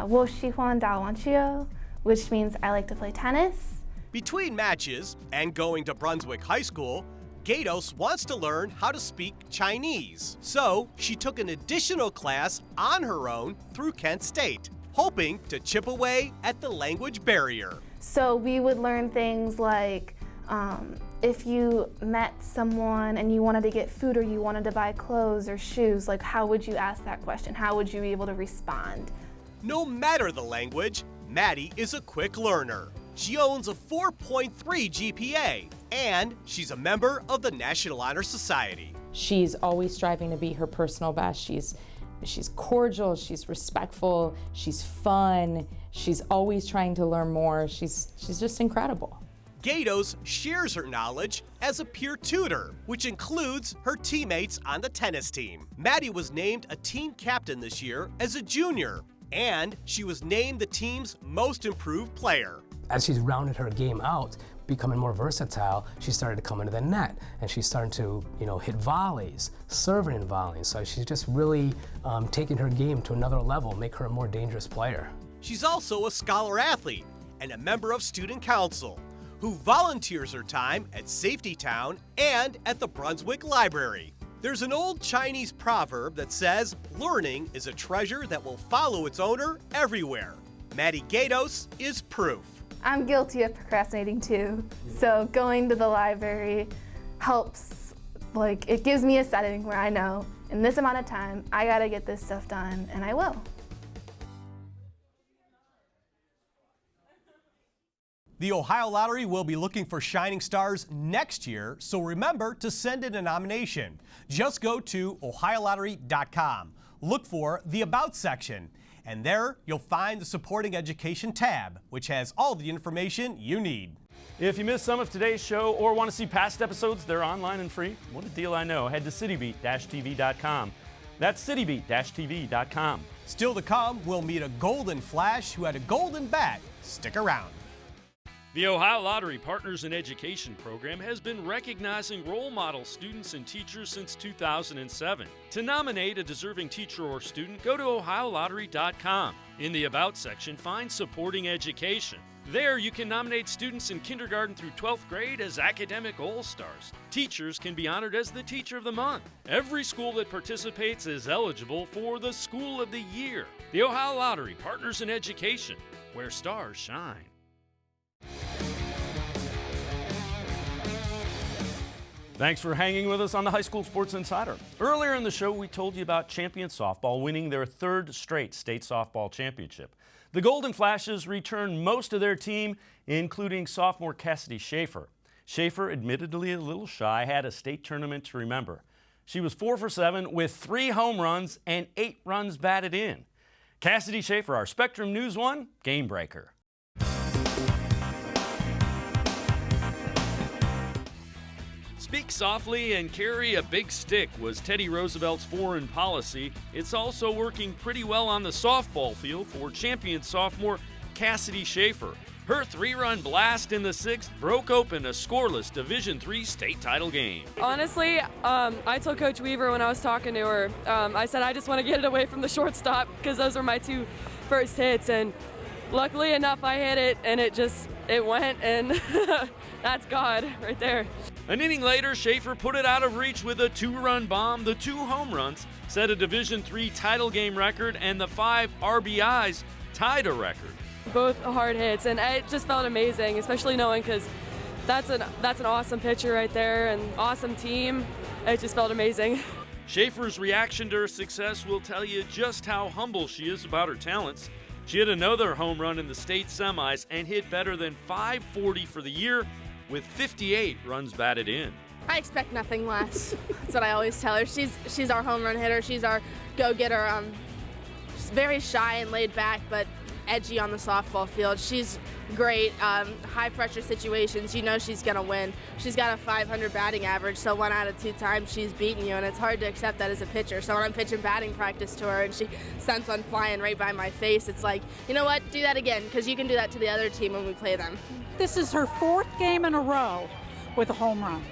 我喜欢打网球, which means I like to play tennis.
Between matches and going to Brunswick High School, Gatos wants to learn how to speak Chinese. So she took an additional class on her own through Kent State, hoping to chip away at the language barrier.
So we would learn things like if you met someone and you wanted to get food or you wanted to buy clothes or shoes, like how would you ask that question? How would you be able to respond?
No matter the language, Maddie is a quick learner. She owns a 4.3 GPA, and she's a member of the National Honor Society.
She's always striving to be her personal best. She's cordial, she's respectful, she's fun, she's always trying to learn more. She's just incredible.
Gatos shares her knowledge as a peer tutor, which includes her teammates on the tennis team. Maddie was named a team captain this year as a junior, and she was named the team's most improved player.
As she's rounded her game out, becoming more versatile, she started to come into the net, and she's starting to, hit volleys, serving in volleys. So she's just really taking her game to another level, make her a more dangerous player.
She's also a scholar athlete and a member of student council, who volunteers her time at Safety Town and at the Brunswick Library. There's an old Chinese proverb that says, learning is a treasure that will follow its owner everywhere. Maddie Gatos is proof.
I'm guilty of procrastinating too. So going to the library helps, it gives me a setting where I know in this amount of time, I gotta get this stuff done, and I will.
The Ohio Lottery will be looking for shining stars next year, so remember to send in a nomination. Just go to ohiolottery.com. Look for the About section, and there you'll find the Supporting Education tab, which has all the information you need.
If you missed some of today's show or want to see past episodes, they're online and free. What a deal, I know. Head to citybeat-tv.com. That's citybeat-tv.com.
Still to come, we'll meet a Golden Flash who had a golden bat. Stick around.
The Ohio Lottery Partners in Education program has been recognizing role model students and teachers since 2007. To nominate a deserving teacher or student, go to ohiolottery.com. In the About section, find Supporting Education. There, you can nominate students in kindergarten through 12th grade as academic all-stars. Teachers can be honored as the Teacher of the Month. Every school that participates is eligible for the School of the Year. The Ohio Lottery Partners in Education, where stars shine.
Thanks for hanging with us on the High School Sports Insider. Earlier in the show, we told you about Champion Softball winning their third straight state softball championship. The Golden Flashes returned most of their team, including sophomore Cassidy Schaefer. Schaefer, admittedly a little shy, had a state tournament to remember. She was 4 for 7 with 3 home runs and 8 runs batted in. Cassidy Schaefer, our Spectrum News 1 game breaker.
Speak softly and carry a big stick was Teddy Roosevelt's foreign policy. It's also working pretty well on the softball field for champion sophomore Cassidy Schaefer. Her 3-run blast in the 6th broke open a scoreless Division III state title game.
Honestly, I told Coach Weaver when I was talking to her, I said I just want to get it away from the shortstop because those were my 2 first hits, and luckily enough I hit it and it went, and that's God right there.
An inning later, Schaefer put it out of reach with a 2-run bomb. The 2 home runs set a Division III title game record, and the 5 RBIs tied a record.
Both hard hits, and it just felt amazing, especially knowing because that's an awesome pitcher right there and awesome team. It just felt amazing.
Schaefer's reaction to her success will tell you just how humble she is about her talents. She hit another home run in the state semis and hit better than .540 for the year with 58 runs batted in.
I expect nothing less. That's what I always tell her. She's our home run hitter. She's our go-getter. She's very shy and laid back, but edgy on the softball field. She's great. High-pressure situations, you know she's going to win. She's got a 500 batting average, so 1 out of 2 times she's beaten you, and it's hard to accept that as a pitcher. So when I'm pitching batting practice to her and she sends one flying right by my face, it's like, you know what, do that again, because you can do that to the other team when we play them.
This is her 4th game in a row with a home run.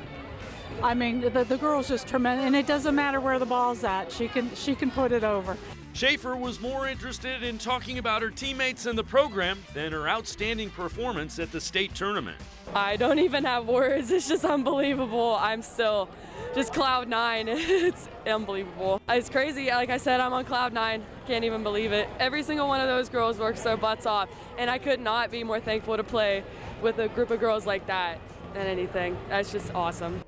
I mean, the girl's just tremendous, and it doesn't matter where the ball's at. She can put it over.
Schaefer was more interested in talking about her teammates and the program than her outstanding performance at the state tournament.
I don't even have words. It's just unbelievable. I'm still just cloud nine. It's unbelievable. It's crazy. Like I said, I'm on cloud nine. Can't even believe it. Every single one of those girls works their butts off, and I could not be more thankful to play with a group of girls like that than anything. That's just awesome.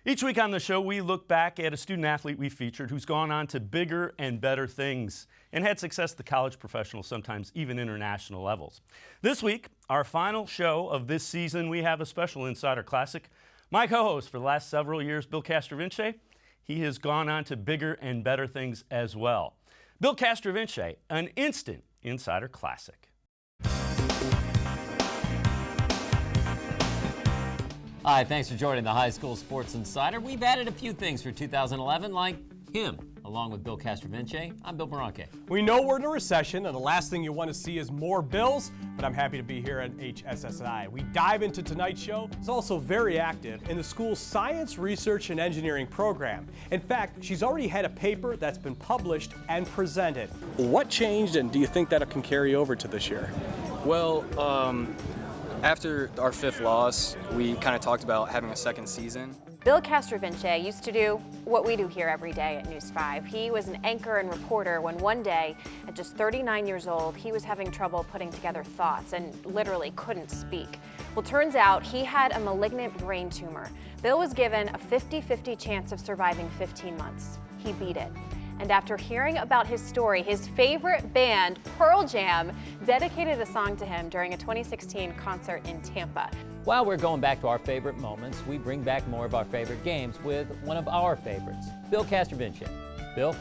Each week on the show, we look back at a student athlete we featured who's gone on to bigger and better things and had success at the college, professional, sometimes even international levels. This week, our final show of this season, we have a special Insider Classic. My co-host for the last several years, Bill Castrovince, he has gone on to bigger and better things as well. Bill Castrovince, an instant Insider Classic.
Hi, thanks for joining the High School Sports Insider. We've added a few things for 2011, like him. Along with Bill Castrovince, I'm Bill Barranque.
We know we're in a recession, and the last thing you want to see is more bills, but I'm happy to be here at HSSI. We dive into tonight's show. It's also very active in the school's science, research, and engineering program. In fact, she's already had a paper that's been published and presented. What changed, and do you think that can carry over to this year?
Well, after our 5th loss, we kind of talked about having a second season.
Bill Castrovince used to do what we do here every day at News 5. He was an anchor and reporter when one day, at just 39 years old, he was having trouble putting together thoughts and literally couldn't speak. Well, turns out he had a malignant brain tumor. Bill was given a 50-50 chance of surviving 15 months. He beat it. And after hearing about his story, his favorite band, Pearl Jam, dedicated a song to him during a 2016 concert in Tampa.
While we're going back to our favorite moments, we bring back more of our favorite games with one of our favorites, Bill Castrovince. Bill?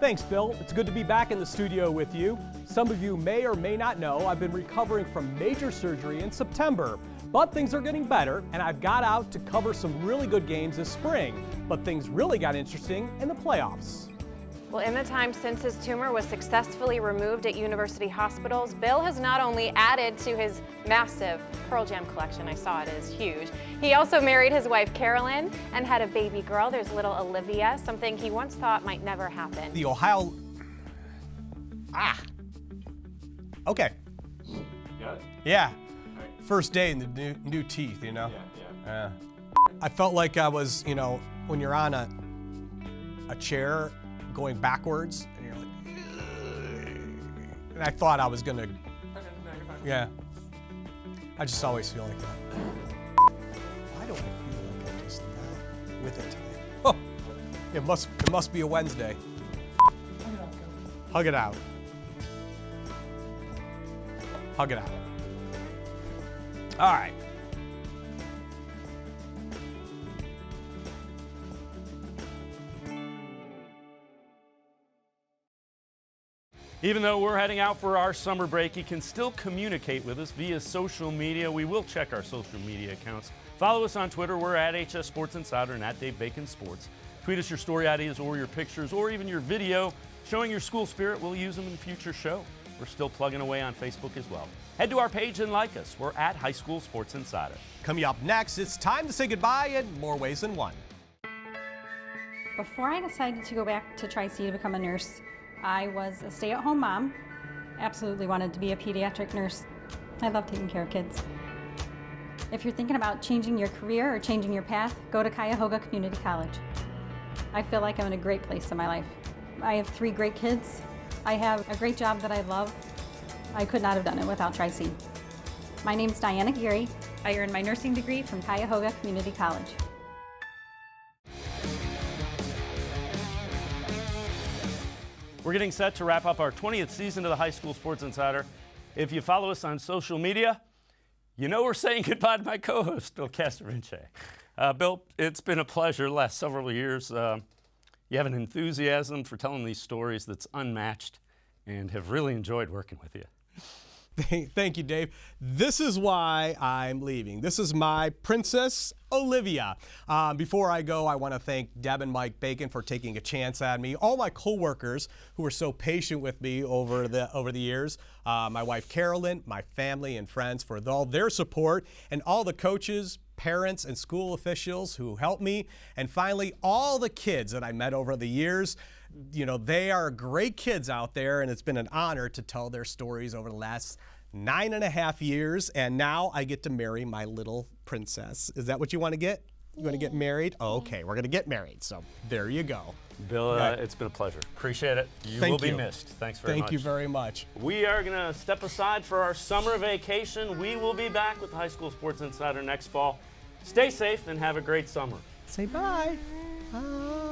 Thanks, Bill. It's good to be back in the studio with you. Some of you may or may not know I've been recovering from major surgery in September, but things are getting better, and I've got out to cover some really good games this spring. But things really got interesting in the playoffs.
Well, in the time since his tumor was successfully removed at university hospitals, Bill has not only added to his massive Pearl Jam collection, I saw it is huge, he also married his wife Carolyn and had a baby girl. There's little Olivia, something he once thought might never happen.
The Ohio... Okay.
Got it?
Yeah. First day in the new teeth, you know? Yeah. I felt like I was, you know, when you're on a chair going backwards and you're like, and I thought I was gonna, yeah. I just always feel like that. Why do I feel like I'm just not with it today? Oh, it must be a Wednesday. Hug it out. Hug it out. All right.
Even though we're heading out for our summer break, you can still communicate with us via social media. We will check our social media accounts. Follow us on Twitter. We're at HS Sports Insider and at Dave Bacon Sports. Tweet us your story ideas or your pictures or even your video showing your school spirit. We'll use them in a future show. We're still plugging away on Facebook as well. Head to our page and like us. We're at High School Sports Insider.
Coming up next, it's time to say goodbye in more ways than one.
Before I decided to go back to Tri-C to become a nurse, I was a stay-at-home mom. Absolutely wanted to be a pediatric nurse. I love taking care of kids. If you're thinking about changing your career or changing your path, go to Cuyahoga Community College. I feel like I'm in a great place in my life. I have 3 great kids. I have a great job that I love. I could not have done it without Tri-C. My name's Diana Geary. I earned my nursing degree from Cuyahoga Community College.
We're getting set to wrap up our 20th season of the High School Sports Insider. If you follow us on social media, you know we're saying goodbye to my co-host, Bill Castrovince. Bill, it's been a pleasure the last several years. You have an enthusiasm for telling these stories that's unmatched and have really enjoyed working with you.
Thank you, Dave. This is why I'm leaving. This is my princess, Olivia. Before I go, I want to thank Deb and Mike Bacon for taking a chance at me. All my coworkers who were so patient with me over the years. My wife, Carolyn, my family and friends for all their support, and all the coaches, parents, and school officials who helped me. And finally, all the kids that I met over the years. You know, they are great kids out there, and it's been an honor to tell their stories over the last 9.5 years, and now I get to marry my little princess. Is that what you want to get? You want to get married? Oh, okay, we're going to get married, so there you go.
Bill, it's been a pleasure. Appreciate it. You will be missed. Thanks very much.
Thank you very much.
We are going to step aside for our summer vacation. We will be back with the High School Sports Insider next fall. Stay safe and have a great summer.
Say bye. Bye.